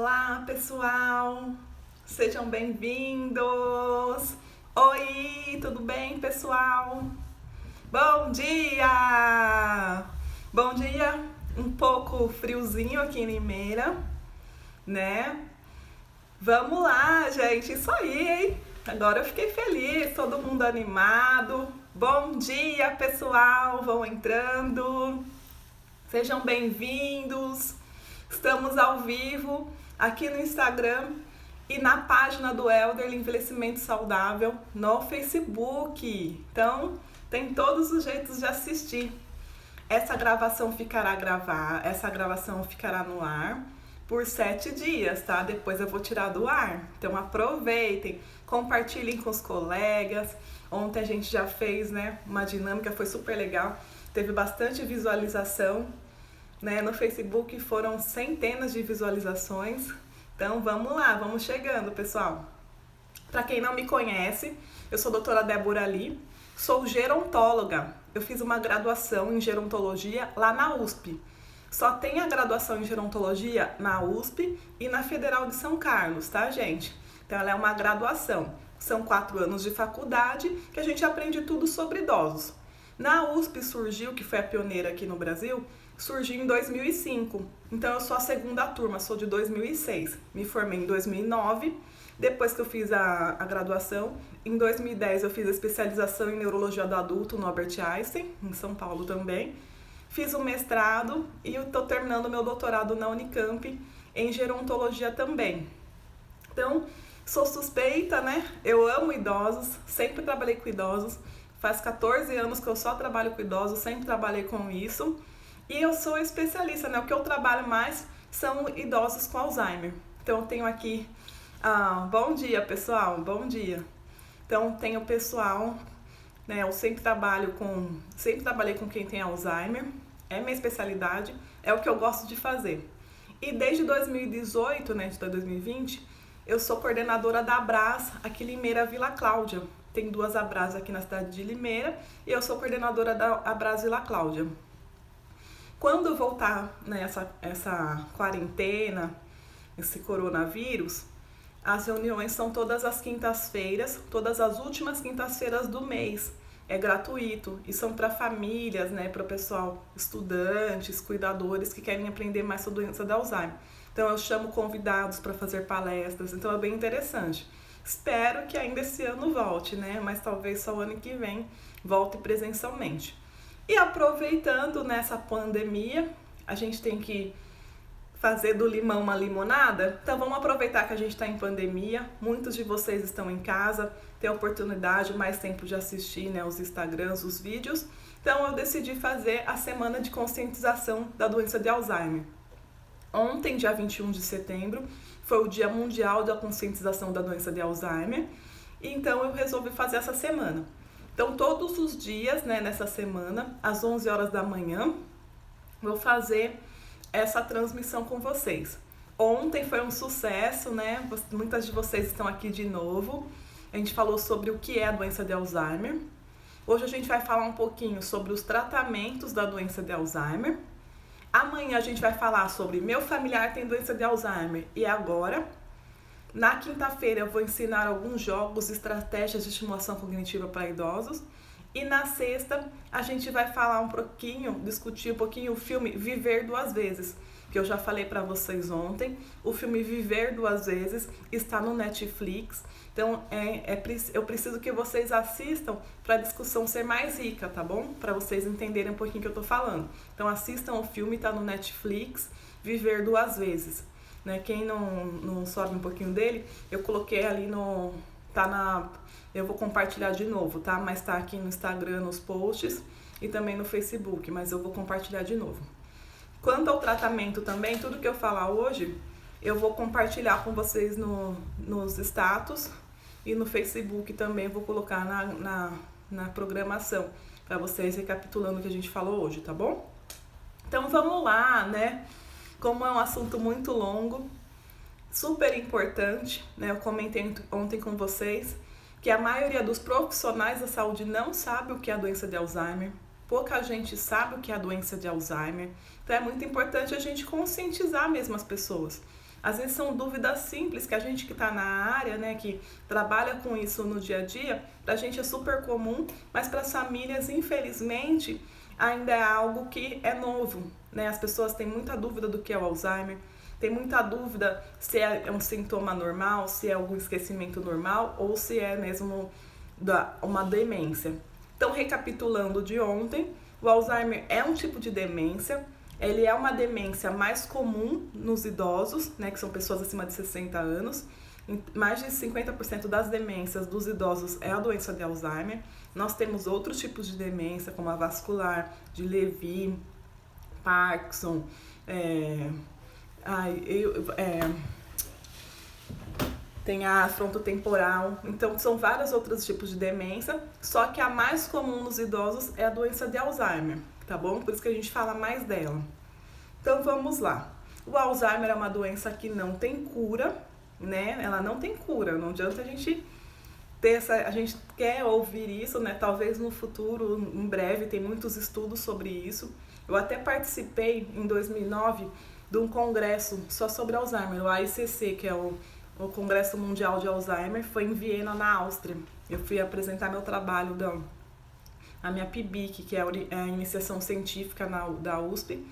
Olá, pessoal! Sejam bem-vindos! Oi, tudo bem, pessoal? Bom dia! Bom dia! Um pouco friozinho aqui em Limeira, né? Vamos lá, gente! Isso aí, hein? Agora eu fiquei feliz, todo mundo animado. Bom dia, pessoal! Vão entrando. Sejam bem-vindos. Estamos ao vivo aqui no Instagram e na página do Elderly Envelhecimento Saudável no Facebook. Então, tem todos os jeitos de assistir. Essa gravação ficará no ar por 7 dias, tá? Depois eu vou tirar do ar. Então aproveitem, compartilhem com os colegas. Ontem a gente já fez, né, uma dinâmica, foi super legal. Teve bastante visualização, né? No Facebook foram centenas de visualizações. Então vamos lá, vamos chegando, pessoal. Para quem não me conhece, eu sou a doutora Débora Lee, sou gerontóloga. Eu fiz uma graduação em gerontologia lá na USP. Só tem a graduação em gerontologia na USP e na Federal de São Carlos, tá, gente? Então ela é uma graduação. São 4 anos de faculdade que a gente aprende tudo sobre idosos. Na USP surgiu, que foi a pioneira aqui no Brasil, surgiu em 2005. Então eu sou a segunda turma, sou de 2006. Me formei em 2009. Depois que eu fiz a graduação, em 2010 eu fiz a especialização em neurologia do adulto no Albert Einstein, em São Paulo também. Fiz o mestrado e estou terminando meu doutorado na Unicamp em gerontologia também. Então, sou suspeita, né? Eu amo idosos, sempre trabalhei com idosos. Faz 14 anos que eu só trabalho com idosos, sempre trabalhei com isso. E eu sou especialista, né? O que eu trabalho mais são idosos com Alzheimer. Então, eu tenho aqui... bom dia, pessoal, bom dia. Então, tenho pessoal, né? Eu sempre trabalhei com quem tem Alzheimer. É minha especialidade, é o que eu gosto de fazer. E desde 2018, né, de 2020, eu sou coordenadora da Abras, aqui em Limeira, Vila Cláudia. Tem 2 Abras aqui na cidade de Limeira e eu sou coordenadora da Abras Vila Cláudia. Quando voltar, né, essa quarentena, esse coronavírus, as reuniões são todas as quintas-feiras, todas as últimas quintas-feiras do mês. É gratuito e são para famílias, né, para o pessoal, estudantes, cuidadores que querem aprender mais sobre a doença de Alzheimer. Então eu chamo convidados para fazer palestras, então é bem interessante. Espero que ainda esse ano volte, né, mas talvez só o ano que vem volte presencialmente. E aproveitando nessa pandemia, a gente tem que fazer do limão uma limonada, então vamos aproveitar que a gente está em pandemia, muitos de vocês estão em casa, tem oportunidade, mais tempo de assistir, né, os Instagrams, os vídeos, então eu decidi fazer a semana de conscientização da doença de Alzheimer. Ontem, dia 21 de setembro, foi o Dia Mundial da Conscientização da Doença de Alzheimer, e então eu resolvi fazer essa semana. Então todos os dias, né, nessa semana, às 11 horas da manhã, vou fazer essa transmissão com vocês. Ontem foi um sucesso, né? Muitas de vocês estão aqui de novo. A gente falou sobre o que é a doença de Alzheimer. Hoje a gente vai falar um pouquinho sobre os tratamentos da doença de Alzheimer. Amanhã a gente vai falar sobre meu familiar tem doença de Alzheimer e agora. Na quinta-feira eu vou ensinar alguns jogos, estratégias de estimulação cognitiva para idosos. E na sexta a gente vai falar um pouquinho, discutir um pouquinho o filme Viver Duas Vezes, que eu já falei para vocês ontem. O filme Viver Duas Vezes está no Netflix, então eu preciso que vocês assistam para a discussão ser mais rica, tá bom? Para vocês entenderem um pouquinho o que eu tô falando. Então assistam o filme, tá no Netflix, Viver Duas Vezes. Né? Quem não sabe um pouquinho dele, eu coloquei ali no... Eu vou compartilhar de novo, tá? Mas tá aqui no Instagram, nos posts e também no Facebook, mas eu vou compartilhar de novo. Quanto ao tratamento também, tudo que eu falar hoje, eu vou compartilhar com vocês nos status e no Facebook também vou colocar na programação, para vocês recapitulando o que a gente falou hoje, tá bom? Então vamos lá, né? Como é um assunto muito longo, super importante, né? Eu comentei ontem com vocês que a maioria dos profissionais da saúde não sabe o que é a doença de Alzheimer, pouca gente sabe o que é a doença de Alzheimer, então é muito importante a gente conscientizar mesmo as pessoas. Às vezes são dúvidas simples que a gente que está na área, né, que trabalha com isso no dia a dia, pra gente é super comum, mas para as famílias, infelizmente, ainda é algo que é novo, né? As pessoas têm muita dúvida do que é o Alzheimer, tem muita dúvida se é um sintoma normal, se é algum esquecimento normal ou se é mesmo uma demência. Então, recapitulando de ontem, o Alzheimer é um tipo de demência, ele é uma demência mais comum nos idosos, né, que são pessoas acima de 60 anos. Mais de 50% das demências dos idosos é a doença de Alzheimer. Nós temos outros tipos de demência, como a vascular, de Lewy, Parkinson, tem a frontotemporal. Então, são vários outros tipos de demência, só que a mais comum nos idosos é a doença de Alzheimer, tá bom? Por isso que a gente fala mais dela. Então, vamos lá. O Alzheimer é uma doença que não tem cura, né? Ela não tem cura, não adianta a gente a gente quer ouvir isso, né? Talvez no futuro, em breve, tem muitos estudos sobre isso. Eu até participei em 2009 de um congresso só sobre Alzheimer, o AICC, que é o Congresso Mundial de Alzheimer, foi em Viena, na Áustria. Eu fui apresentar meu trabalho a minha PIBIC, que é a iniciação científica da USP,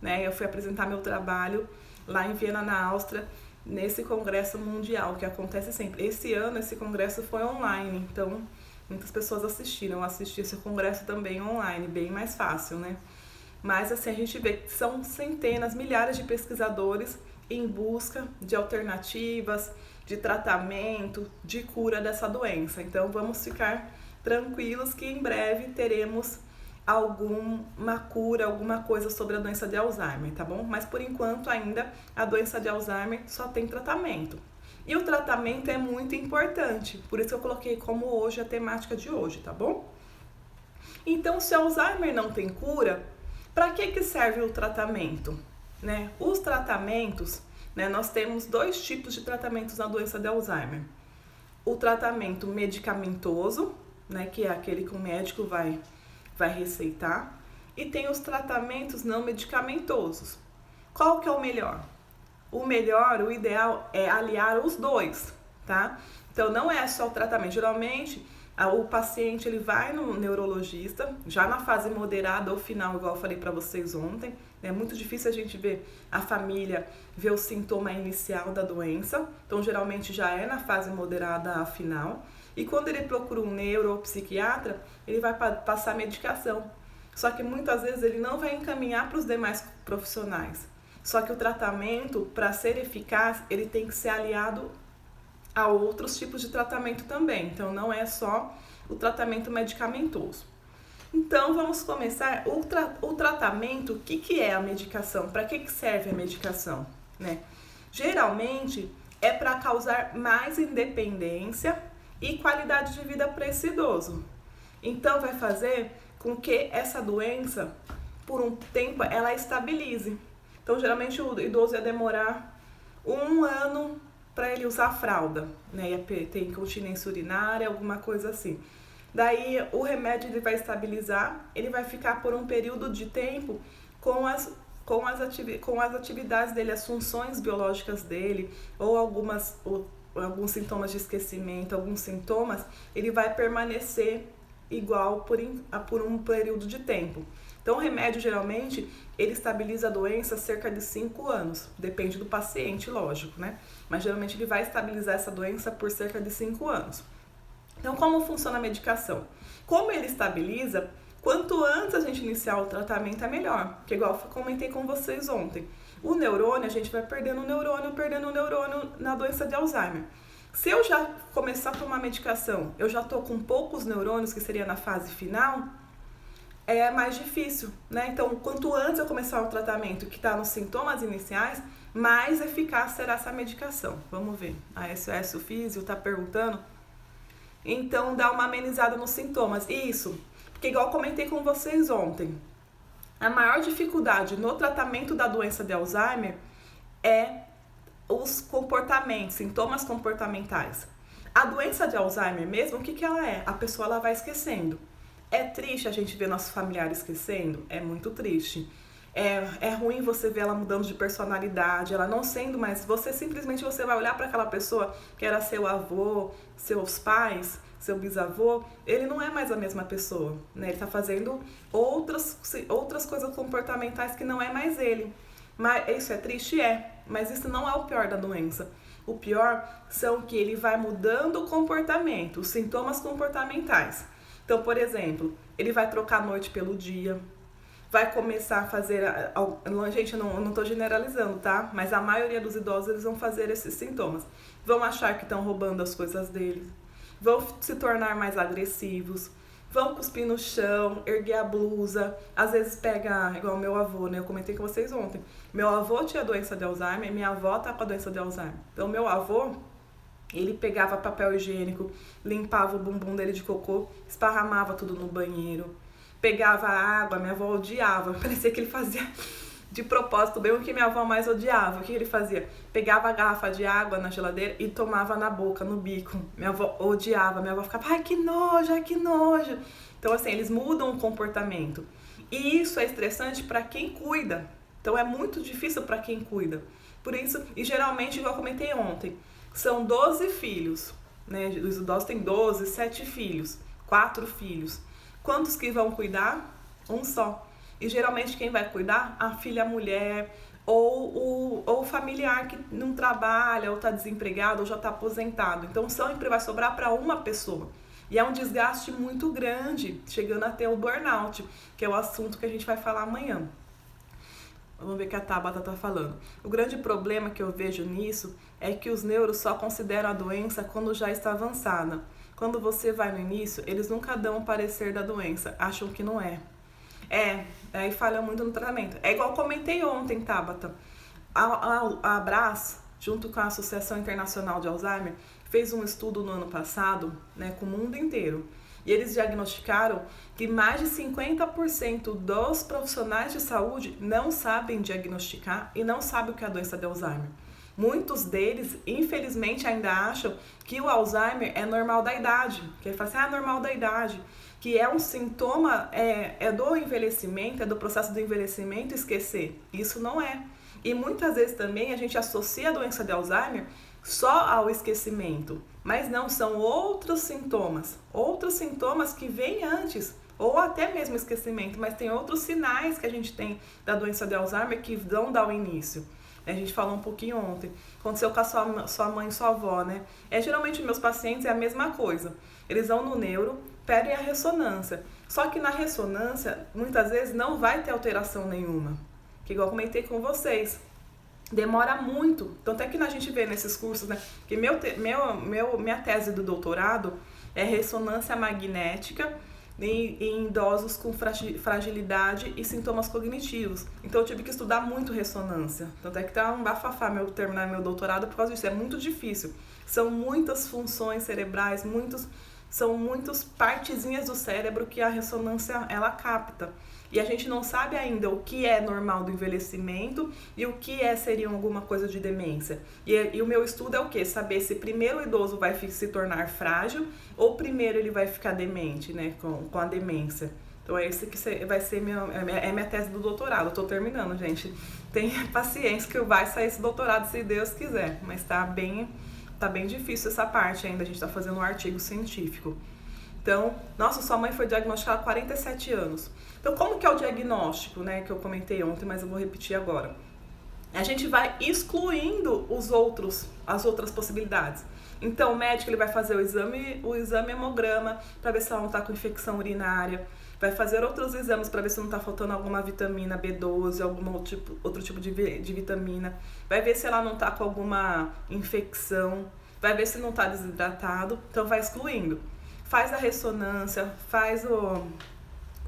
né? Eu fui apresentar meu trabalho lá em Viena, na Áustria, nesse congresso mundial, que acontece sempre. Esse ano, esse congresso foi online, então muitas pessoas assistiram. Eu assisti esse congresso também online, bem mais fácil, né? Mas assim, a gente vê que são centenas, milhares de pesquisadores em busca de alternativas, de tratamento, de cura dessa doença. Então vamos ficar tranquilos que em breve teremos alguma cura, alguma coisa sobre a doença de Alzheimer, tá bom? Mas por enquanto ainda a doença de Alzheimer só tem tratamento. E o tratamento é muito importante, por isso que eu coloquei como hoje a temática de hoje, tá bom? Então, se o Alzheimer não tem cura, para que serve o tratamento? Né? Os tratamentos, né, nós temos dois tipos de tratamentos na doença de Alzheimer. O tratamento medicamentoso, né, que é aquele que o médico vai receitar, e tem os tratamentos não medicamentosos. Qual que é o melhor? O melhor, o ideal é aliar os dois, tá? Então não é só o tratamento. Geralmente o paciente ele vai no neurologista, já na fase moderada ou final, igual eu falei para vocês ontem. É muito difícil a gente ver a família ver o sintoma inicial da doença, então geralmente já é na fase moderada a final. E quando ele procura um neuro ou psiquiatra, ele vai passar medicação. Só que muitas vezes ele não vai encaminhar para os demais profissionais. Só que o tratamento, para ser eficaz, ele tem que ser aliado a outros tipos de tratamento também. Então não é só o tratamento medicamentoso. Então vamos começar. O tratamento, o que é a medicação? Para que serve a medicação? Né? Geralmente é para causar mais independência e qualidade de vida para esse idoso. Então vai fazer com que essa doença, por um tempo, ela estabilize. Então geralmente o idoso ia demorar 1 ano para ele usar fralda, né? Ia ter incontinência urinária, alguma coisa assim. Daí o remédio ele vai estabilizar, ele vai ficar por um período de tempo com as atividades dele, as funções biológicas dele, ou alguns sintomas de esquecimento, alguns sintomas, ele vai permanecer igual por um período de tempo. Então, o remédio, geralmente, ele estabiliza a doença cerca de 5 anos. Depende do paciente, lógico, né? Mas, geralmente, ele vai estabilizar essa doença por cerca de 5 anos. Então, como funciona a medicação? Como ele estabiliza, quanto antes a gente iniciar o tratamento é melhor. Porque, igual eu comentei com vocês ontem, o neurônio, a gente vai perdendo neurônio na doença de Alzheimer. Se eu já começar a tomar medicação, eu já tô com poucos neurônios, que seria na fase final, é mais difícil, né? Então, quanto antes eu começar o tratamento que está nos sintomas iniciais, mais eficaz será essa medicação. Vamos ver. A SOS, o Físio, tá perguntando. Então, dá uma amenizada nos sintomas. Isso, porque igual eu comentei com vocês ontem, a maior dificuldade no tratamento da doença de Alzheimer é os comportamentos, sintomas comportamentais. A doença de Alzheimer mesmo, o que ela é? A pessoa ela vai esquecendo. É triste a gente ver nossos familiares esquecendo? É muito triste. É ruim você ver ela mudando de personalidade, ela não sendo mais. Você vai olhar para aquela pessoa que era seu avô, seus pais, seu bisavô, ele não é mais a mesma pessoa, né? Ele tá fazendo outras coisas comportamentais que não é mais ele. Mas isso é triste? Mas isso não é o pior da doença. O pior são que ele vai mudando o comportamento, os sintomas comportamentais. Então, por exemplo, ele vai trocar a noite pelo dia, vai começar a fazer... Gente, eu não tô generalizando, tá? Mas a maioria dos idosos, eles vão fazer esses sintomas. Vão achar que estão roubando as coisas deles, vão se tornar mais agressivos, vão cuspir no chão, erguer a blusa, às vezes pega, igual meu avô, né? Eu comentei com vocês ontem. Meu avô tinha doença de Alzheimer e minha avó tá com a doença de Alzheimer. Então, meu avô, ele pegava papel higiênico, limpava o bumbum dele de cocô, esparramava tudo no banheiro, pegava água, minha avó odiava, parecia que ele fazia de propósito bem o que minha avó mais odiava. O que ele fazia? Pegava a garrafa de água na geladeira e tomava na boca, no bico. Minha avó odiava, minha avó ficava, ai que nojo, ai que nojo. Então assim, eles mudam o comportamento. E isso é estressante para quem cuida. Então é muito difícil para quem cuida. Por isso, e geralmente, igual eu comentei ontem, são 12 filhos, né? Os idosos têm 12, 7 filhos, 4 filhos. Quantos que vão cuidar? Um só. E geralmente quem vai cuidar? A filha, a mulher, ou o familiar que não trabalha, ou está desempregado, ou já está aposentado. Então sempre vai sobrar para uma pessoa. E é um desgaste muito grande, chegando até o burnout, que é o assunto que a gente vai falar amanhã. Vamos ver o que a Tabata está falando. O grande problema que eu vejo nisso é que os neuros só consideram a doença quando já está avançada. Quando você vai no início, eles nunca dão o parecer da doença, acham que não é. Aí falha muito no tratamento. É igual eu comentei ontem, Tabata. A Abras, junto com a Associação Internacional de Alzheimer, fez um estudo no ano passado, né, com o mundo inteiro. E eles diagnosticaram que mais de 50% dos profissionais de saúde não sabem diagnosticar e não sabem o que é a doença de Alzheimer. Muitos deles, infelizmente, ainda acham que o Alzheimer é normal da idade. Que ele fala assim, normal da idade. Que é um sintoma do envelhecimento, é do processo do envelhecimento esquecer. Isso não é. E muitas vezes também a gente associa a doença de Alzheimer só ao esquecimento. Mas não, são outros sintomas que vêm antes, ou até mesmo esquecimento, mas tem outros sinais que a gente tem da doença de Alzheimer que vão dar o início. A gente falou um pouquinho ontem, aconteceu com a sua mãe e sua avó, né? Geralmente meus pacientes é a mesma coisa, eles vão no neuro, pedem a ressonância, só que na ressonância, muitas vezes não vai ter alteração nenhuma, que igual eu comentei com vocês, demora muito, tanto é que a gente vê nesses cursos, né, que minha tese do doutorado é ressonância magnética em idosos com fragilidade e sintomas cognitivos. Então eu tive que estudar muito ressonância, tanto é que tá um bafafá terminar meu doutorado por causa disso, é muito difícil. São muitas funções cerebrais, são muitas partezinhas do cérebro que a ressonância ela capta. E a gente não sabe ainda o que é normal do envelhecimento e o que seria alguma coisa de demência. E o meu estudo é o quê? Saber se primeiro o idoso vai se tornar frágil ou primeiro ele vai ficar demente, né, com a demência. Então é isso que vai ser minha tese do doutorado. Eu tô terminando, gente. Tenha paciência que vai sair esse doutorado se Deus quiser. Mas tá bem difícil essa parte ainda. A gente tá fazendo um artigo científico. Então, nossa, sua mãe foi diagnosticada há 47 anos. Então, como que é o diagnóstico, né, que eu comentei ontem, mas eu vou repetir agora. A gente vai excluindo as outras possibilidades. Então, o médico ele vai fazer o exame hemograma para ver se ela não está com infecção urinária, vai fazer outros exames para ver se não está faltando alguma vitamina B12, algum outro tipo de vitamina, vai ver se ela não está com alguma infecção, vai ver se não está desidratado, então vai excluindo. Faz a ressonância,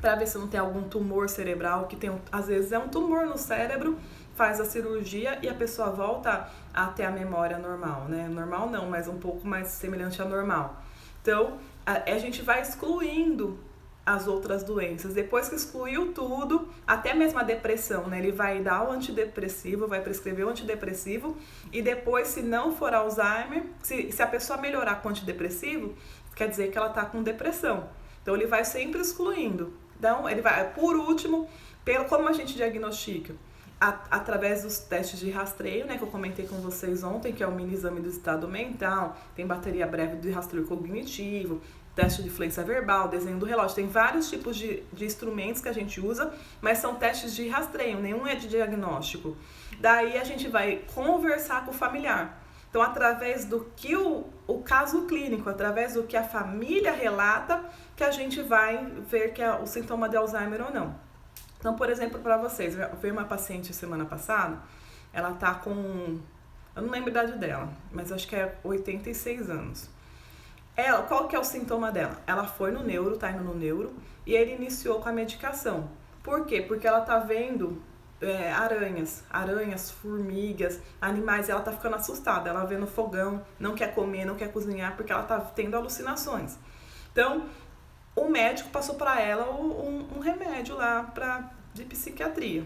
para ver se não tem algum tumor cerebral, que às vezes é um tumor no cérebro, faz a cirurgia e a pessoa volta a ter a memória normal, né? Normal não, mas um pouco mais semelhante à normal. Então, a gente vai excluindo as outras doenças. Depois que excluiu tudo, até mesmo a depressão, né? Ele vai dar o antidepressivo, vai prescrever o antidepressivo e depois, se não for Alzheimer, se a pessoa melhorar com o antidepressivo, quer dizer que ela está com depressão. Então, ele vai sempre excluindo. Então, ele vai, por último, Como a gente diagnostica? Através dos testes de rastreio, né, que eu comentei com vocês ontem, que é o mini exame do estado mental, tem bateria breve de rastreio cognitivo, teste de fluência verbal, desenho do relógio, tem vários tipos de instrumentos que a gente usa, mas são testes de rastreio, nenhum é de diagnóstico. Daí a gente vai conversar com o familiar. Então, através do que o caso clínico, através do que a família relata, que a gente vai ver que é o sintoma de Alzheimer ou não. Então, por exemplo, para vocês, veio uma paciente semana passada, ela tá com, eu não lembro a idade dela, mas acho que é 86 anos. Qual que é o sintoma dela? Ela foi no neuro, tá indo no neuro, e ele iniciou com a medicação. Por quê? Porque ela tá vendo aranhas, formigas, animais, e ela tá ficando assustada, ela vê no fogão, não quer comer, não quer cozinhar, porque ela tá tendo alucinações. Então, o médico passou para ela um remédio lá de psiquiatria.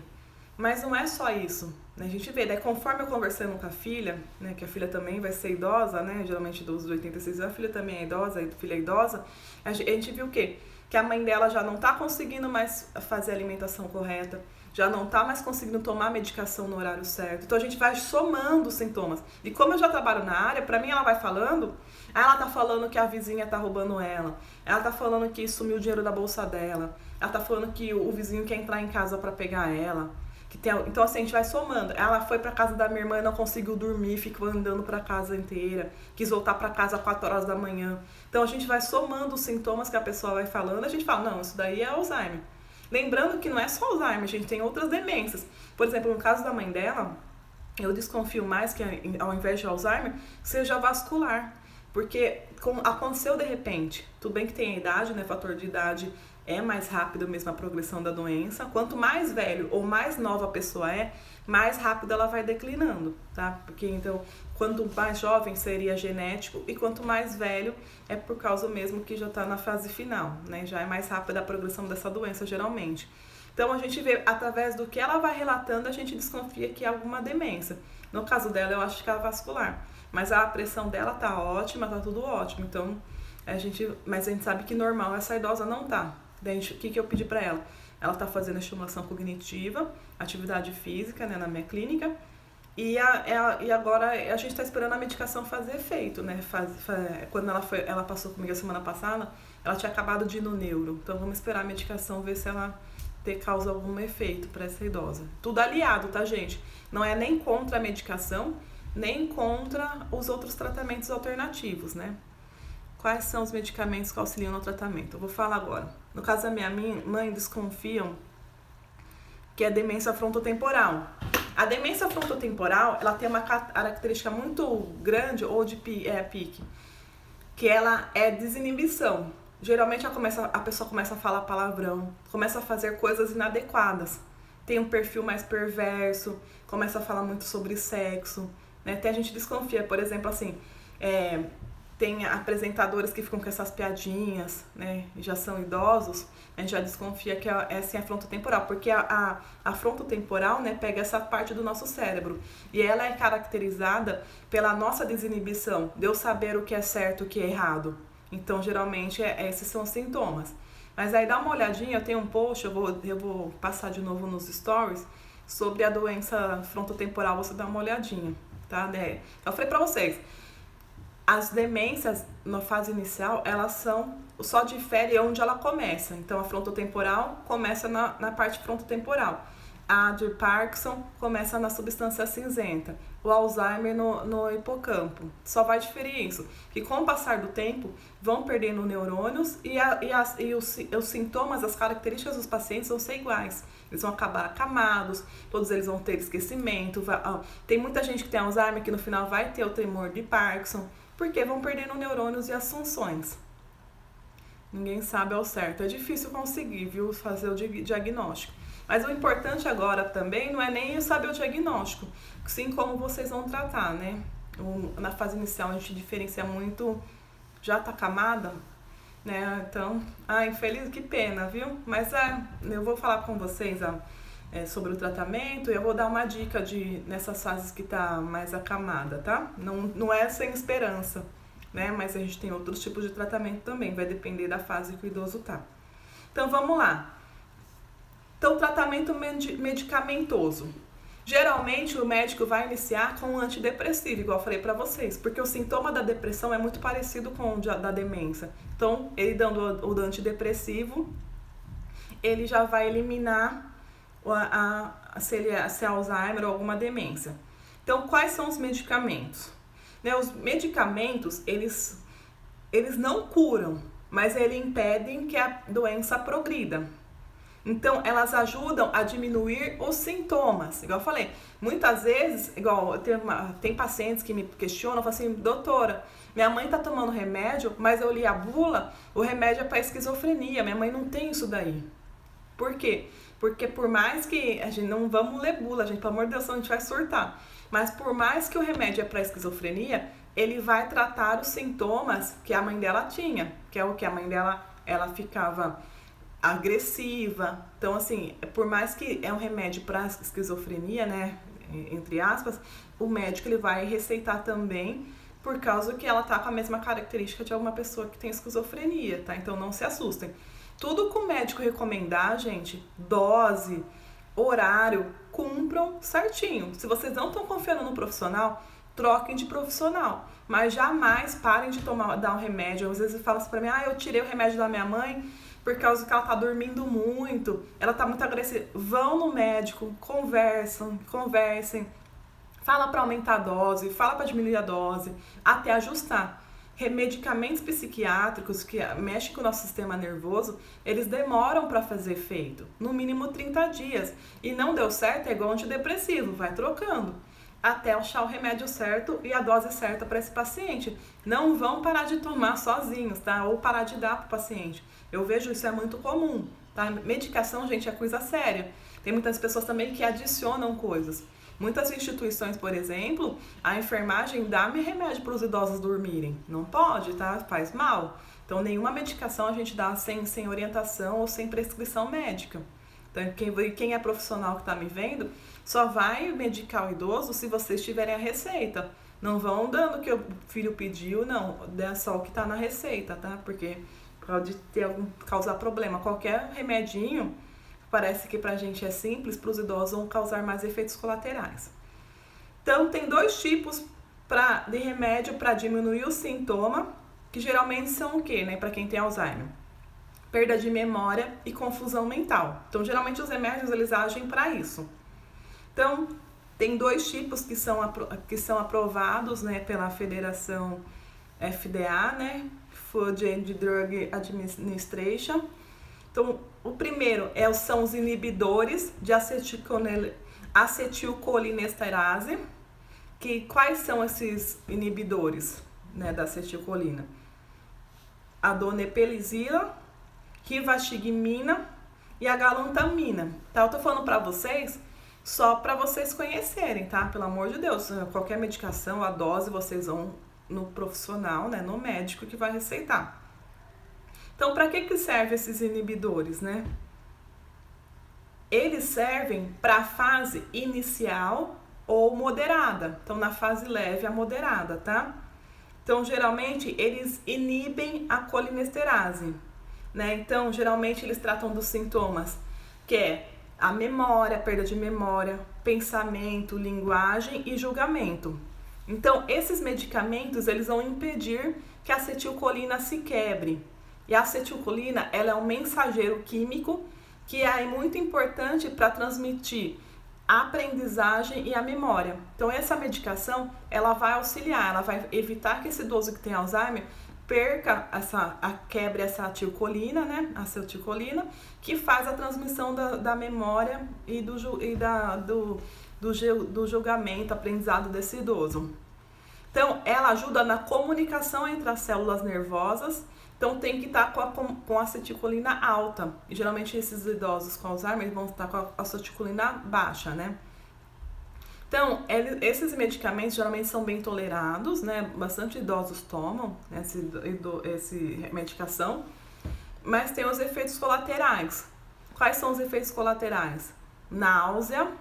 Mas não é só isso, né? A gente vê, daí conforme eu conversando com a filha, né, que a filha também vai ser idosa, né, geralmente dos 86 anos, a filha também é idosa, a filha é idosa, a gente viu o quê? Que a mãe dela já não tá conseguindo mais fazer a alimentação correta, já não tá mais conseguindo tomar a medicação no horário certo. Então a gente vai somando os sintomas. E como eu já trabalho na área, pra mim ela vai falando, ela tá falando que a vizinha tá roubando ela tá falando que sumiu o dinheiro da bolsa dela, ela tá falando que o vizinho quer entrar em casa pra pegar ela. Então assim, a gente vai somando. Ela foi pra casa da minha irmã e não conseguiu dormir, ficou andando pra casa inteira, quis voltar pra casa às 4 horas da manhã. Então a gente vai somando os sintomas que a pessoa vai falando, a gente fala, não, isso daí é Alzheimer. Lembrando que não é só Alzheimer, a gente tem outras demências. Por exemplo, no caso da mãe dela, eu desconfio mais que ao invés de Alzheimer, seja vascular. Porque aconteceu de repente. Tudo bem que tem a idade, né? Fator de idade é mais rápido mesmo a progressão da doença. Quanto mais velho ou mais nova a pessoa é, mais rápido ela vai declinando, tá? Porque então, quanto mais jovem seria genético e quanto mais velho é por causa mesmo que já está na fase final, né? Já é mais rápida a progressão dessa doença, geralmente. Então, a gente vê, através do que ela vai relatando, a gente desconfia que é alguma demência. No caso dela, eu acho que é vascular. Mas a pressão dela tá ótima, tá tudo ótimo. Então, mas a gente sabe que normal essa idosa não tá. Daí, o que eu pedi pra ela? Ela tá fazendo estimulação cognitiva, atividade física, né, na minha clínica. E agora a gente tá esperando a medicação fazer efeito, né? Quando ela passou comigo a semana passada, ela tinha acabado de ir no neuro. Então, vamos esperar a medicação, ver se ela causa algum efeito para essa idosa. Tudo aliado, tá, gente? Não é nem contra a medicação, nem contra os outros tratamentos alternativos, né? Quais são os medicamentos que auxiliam no tratamento? Eu vou falar agora. No caso da minha mãe, desconfiam que é demência frontotemporal. A demência frontotemporal, ela tem uma característica muito grande, ou de pique, que ela é desinibição. Geralmente a pessoa começa a falar palavrão, começa a fazer coisas inadequadas. Tem um perfil mais perverso, começa a falar muito sobre sexo, né? Até a gente desconfia, por exemplo, assim, tem apresentadores que ficam com essas piadinhas, né? Já são idosos, a gente já desconfia que é assim a frontotemporal, porque a frontotemporal, né, pega essa parte do nosso cérebro e ela é caracterizada pela nossa desinibição, de eu saber o que é certo e o que é errado. Então, geralmente, esses são os sintomas. Mas aí dá uma olhadinha, eu tenho um post, eu vou passar de novo nos stories, sobre a doença frontotemporal, você dá uma olhadinha, tá? Eu falei pra vocês, as demências na fase inicial, elas só diferem onde ela começa. Então, a frontotemporal começa na parte frontotemporal. A de Parkinson começa na substância cinzenta. O Alzheimer no hipocampo. Só vai diferir isso. Que com o passar do tempo, vão perdendo neurônios e os sintomas, as características dos pacientes vão ser iguais. Eles vão acabar acamados, todos eles vão ter esquecimento. Tem muita gente que tem Alzheimer que no final vai ter o tremor de Parkinson, porque vão perdendo neurônios e as funções. Ninguém sabe ao certo. É difícil conseguir, viu, fazer o diagnóstico. Mas o importante agora também não é nem saber o diagnóstico, sim como vocês vão tratar, né? Na fase inicial a gente diferencia muito, já tá camada, né? Então, infeliz, que pena, viu? Mas eu vou falar com vocês sobre o tratamento e eu vou dar uma dica nessas fases que tá mais acamada, tá? Não é sem esperança, né? Mas a gente tem outros tipos de tratamento também, vai depender da fase que o idoso tá. Então, vamos lá. Então, tratamento medicamentoso. Geralmente, o médico vai iniciar com um antidepressivo, igual eu falei pra vocês, porque o sintoma da depressão é muito parecido com o da demência. Então, ele dando o antidepressivo, ele já vai eliminar se é Alzheimer ou alguma demência. Então, quais são os medicamentos? Os medicamentos, eles não curam, mas eles impedem que a doença progrida. Então, elas ajudam a diminuir os sintomas. Igual eu falei, muitas vezes, tem pacientes que me questionam, falam assim, doutora, minha mãe tá tomando remédio, mas eu li a bula, o remédio é para esquizofrenia, minha mãe não tem isso daí. Por quê? Porque por mais que a gente não vamos ler bula, gente, pelo amor de Deus, senão a gente vai surtar. Mas por mais que o remédio é para esquizofrenia, ele vai tratar os sintomas que a mãe dela tinha, que é o que a mãe dela, ela ficava agressiva. Então, assim, por mais que é um remédio para esquizofrenia, né, entre aspas, o médico ele vai receitar também por causa que ela tá com a mesma característica de alguma pessoa que tem esquizofrenia, tá? Então, não se assustem. Tudo que o médico recomendar, gente, dose, horário, cumpram certinho. Se vocês não estão confiando no profissional, troquem de profissional. Mas jamais parem de dar um remédio. Às vezes falam assim pra mim, eu tirei o remédio da minha mãe por causa que ela tá dormindo muito, ela tá muito agressiva. Vão no médico, conversem, fala para aumentar a dose, fala para diminuir a dose, até ajustar. Medicamentos psiquiátricos que mexem com o nosso sistema nervoso, eles demoram para fazer efeito, no mínimo 30 dias. E não deu certo, é igual antidepressivo, vai trocando até achar o remédio certo e a dose certa para esse paciente. Não vão parar de tomar sozinhos, tá? Ou parar de dar para o paciente. Eu vejo isso é muito comum, tá? Medicação, gente, é coisa séria. Tem muitas pessoas também que adicionam coisas. Muitas instituições, por exemplo, a enfermagem dá remédio para os idosos dormirem. Não pode, tá? Faz mal. Então, nenhuma medicação a gente dá sem orientação ou sem prescrição médica. Então, quem é profissional que está me vendo, só vai medicar o idoso se vocês tiverem a receita. Não vão dando o que o filho pediu, não. Dê só o que está na receita, tá? Porque pode causar problema. Qualquer remedinho, parece que pra gente é simples, para os idosos vão causar mais efeitos colaterais. Então, tem 2 tipos de remédio para diminuir o sintoma, que geralmente são o quê, né? Para quem tem Alzheimer. Perda de memória e confusão mental. Então, geralmente os remédios, eles agem para isso. Então, tem 2 tipos que são aprovados, né, pela Federação FDA, né? Food and Drug Administration. Então, o primeiro são os inibidores de acetilcolinesterase. Quais são esses inibidores, né, da acetilcolina? A donepezila, rivastigmina e a galantamina. Tá? Eu tô falando pra vocês só pra vocês conhecerem, tá? Pelo amor de Deus, qualquer medicação, a dose, vocês vão no profissional, né, no médico que vai receitar. Então, para que servem esses inibidores, né? Eles servem para a fase inicial ou moderada. Então, na fase leve a moderada, tá? Então, geralmente, eles inibem a colinesterase, né? Então, geralmente, eles tratam dos sintomas, que é a memória, perda de memória, pensamento, linguagem e julgamento. Então, esses medicamentos, eles vão impedir que a acetilcolina se quebre. E a acetilcolina, ela é um mensageiro químico que é muito importante para transmitir a aprendizagem e a memória. Então, essa medicação, ela vai auxiliar, ela vai evitar que esse idoso que tem Alzheimer quebre essa acetilcolina, né? A acetilcolina, que faz a transmissão da memória e do julgamento, aprendizado desse idoso. Então, ela ajuda na comunicação entre as células nervosas. Então, tem que estar com a acetilcolina alta. E, geralmente, esses idosos com Alzheimer vão estar com a acetilcolina baixa, né? Então, esses medicamentos geralmente são bem tolerados, né? Bastante idosos tomam essa medicação. Mas tem os efeitos colaterais. Quais são os efeitos colaterais? Náusea,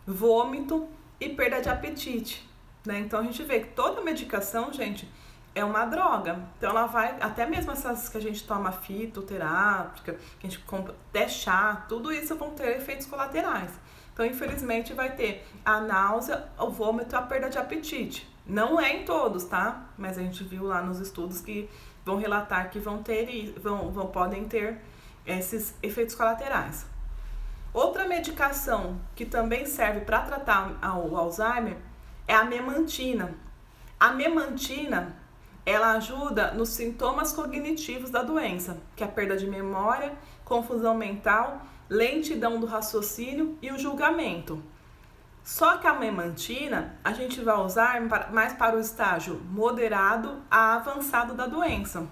vômito e perda de apetite, né? Então, a gente vê que toda medicação, gente, é uma droga. Então ela vai, até mesmo essas que a gente toma fitoterápica, que a gente compra até chá, tudo isso vão ter efeitos colaterais. Então, infelizmente, vai ter a náusea, o vômito e a perda de apetite. Não é em todos, tá? Mas a gente viu lá nos estudos que vão relatar que podem ter esses efeitos colaterais. Outra medicação que também serve para tratar o Alzheimer é a memantina. A memantina, ela ajuda nos sintomas cognitivos da doença, que é a perda de memória, confusão mental, lentidão do raciocínio e o julgamento. Só que a memantina a gente vai usar mais para o estágio moderado a avançado da doença.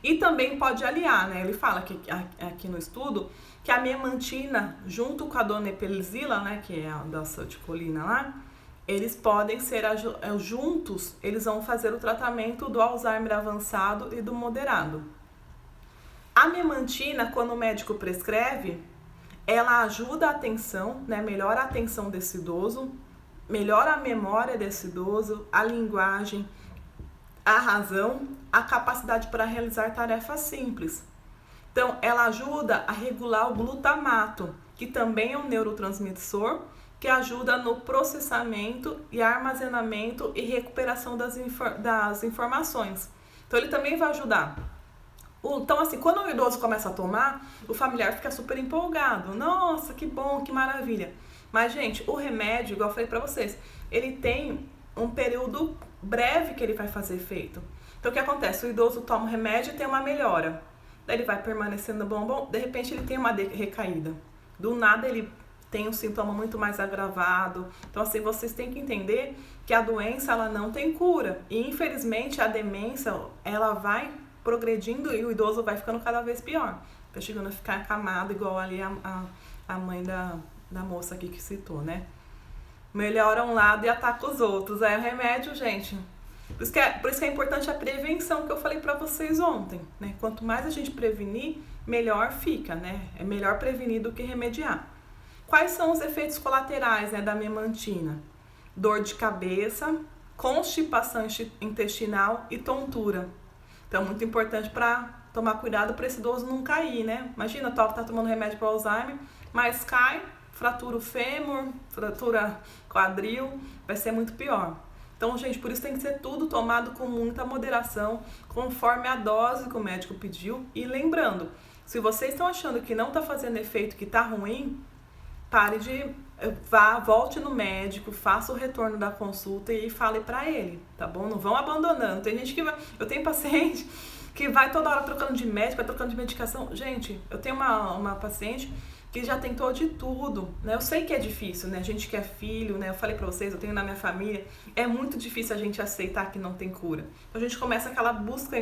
E também pode aliar, né? Ele fala aqui no estudo que a memantina, junto com a donepezila, né, que é a da acetilcolina lá, eles podem ser juntos, eles vão fazer o tratamento do Alzheimer avançado e do moderado. A memantina, quando o médico prescreve, ela ajuda a atenção, né? Melhora a atenção desse idoso, melhora a memória desse idoso, a linguagem, a razão, a capacidade para realizar tarefas simples. Então, ela ajuda a regular o glutamato, que também é um neurotransmissor, que ajuda no processamento e armazenamento e recuperação das informações. Então, ele também vai ajudar. Então, assim, quando o idoso começa a tomar, o familiar fica super empolgado. Nossa, que bom, que maravilha. Mas, gente, o remédio, igual eu falei pra vocês, ele tem um período breve que ele vai fazer efeito. Então, o que acontece? O idoso toma o remédio e tem uma melhora. Daí ele vai permanecendo bom, de repente ele tem uma recaída. Do nada ele tem um sintoma muito mais agravado. Então, assim, vocês têm que entender que a doença, ela não tem cura. E, infelizmente, a demência, ela vai progredindo e o idoso vai ficando cada vez pior. Tá chegando a ficar acamado, igual ali a mãe da moça aqui que citou, né? Melhora um lado e ataca os outros. Aí o remédio, gente... Por isso que é importante a prevenção que eu falei pra vocês ontem, né? Quanto mais a gente prevenir, melhor fica, né? É melhor prevenir do que remediar. Quais são os efeitos colaterais, né, da memantina? Dor de cabeça, constipação intestinal e tontura. Então, muito importante para tomar cuidado para esse idoso não cair, né? Imagina, tá tomando remédio para Alzheimer, mas cai, fratura o fêmur, fratura quadril, vai ser muito pior. Então, gente, por isso tem que ser tudo tomado com muita moderação, conforme a dose que o médico pediu. E lembrando, se vocês estão achando que não está fazendo efeito, que está ruim, pare de... volte no médico, faça o retorno da consulta e fale pra ele, tá bom? Não vão abandonando. Tem gente que vai... Eu tenho paciente que vai toda hora trocando de médico, vai trocando de medicação. Gente, eu tenho uma paciente que já tentou de tudo, né? Eu sei que é difícil, né? A gente que é filho, né? Eu falei pra vocês, eu tenho na minha família, é muito difícil a gente aceitar que não tem cura. Então a gente começa aquela busca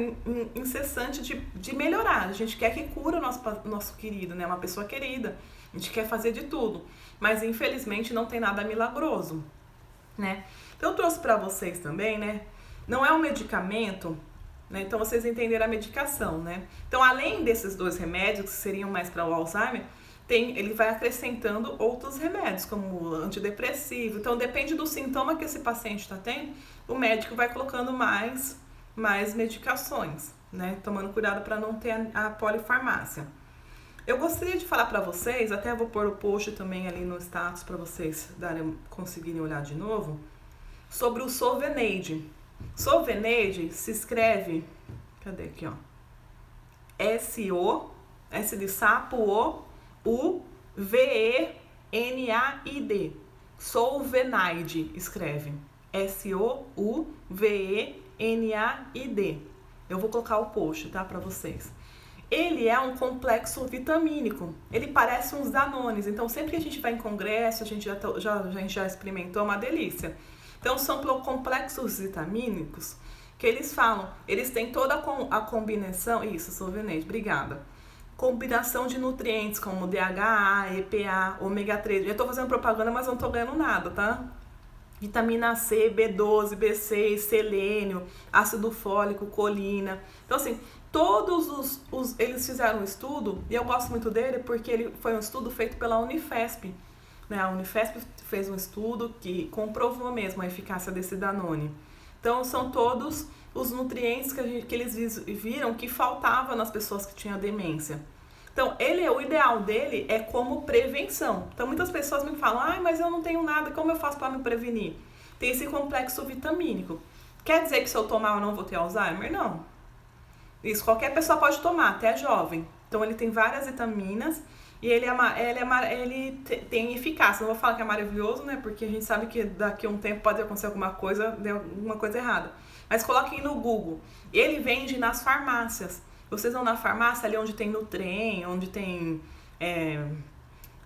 incessante de melhorar. A gente quer que cura o nosso querido, né? Uma pessoa querida. A gente quer fazer de tudo, mas infelizmente não tem nada milagroso, né? Então eu trouxe pra vocês também, né? Não é um medicamento, né? Então vocês entenderam a medicação, né? Então além desses dois remédios, que seriam mais para o Alzheimer, ele vai acrescentando outros remédios, como antidepressivo. Então depende do sintoma que esse paciente está tendo, o médico vai colocando mais medicações, né? Tomando cuidado para não ter a polifarmácia. Eu gostaria de falar para vocês, até vou pôr o post também ali no status para vocês conseguirem olhar de novo, sobre o Solveneide. Solveneide se escreve, cadê aqui, ó? S-O, S de sapo, O-U-V-E-N-A-I-D. Solvenaide escreve. S-O-U-V-E-N-A-I-D. Eu vou colocar o post, tá, para vocês. Ele é um complexo vitamínico. Ele parece uns Danones. Então, sempre que a gente vai em congresso, a gente já experimentou, é uma delícia. Então, são complexos vitamínicos que eles falam. Eles têm toda a combinação... Isso, Solveneide, obrigada. Combinação de nutrientes como DHA, EPA, ômega 3. Já estou fazendo propaganda, mas não estou ganhando nada, tá? Vitamina C, B12, B6, selênio, ácido fólico, colina. Então, assim... Todos eles fizeram um estudo, e eu gosto muito dele porque ele foi um estudo feito pela Unifesp. Né? A Unifesp fez um estudo que comprovou mesmo a eficácia desse Danone. Então, são todos os nutrientes que eles viram que faltavam nas pessoas que tinham demência. Então, o ideal dele é como prevenção. Então, muitas pessoas me falam, ai, mas eu não tenho nada, como eu faço para me prevenir? Tem esse complexo vitamínico. Quer dizer que se eu tomar eu não vou ter Alzheimer? Não. Isso qualquer pessoa pode tomar, até jovem. Então, ele tem várias vitaminas e ele tem eficácia. Não vou falar que é maravilhoso, né? Porque a gente sabe que daqui a um tempo pode acontecer alguma coisa errada. Mas coloquem no Google. Ele vende nas farmácias. Vocês vão na farmácia, ali onde tem Nutren, onde tem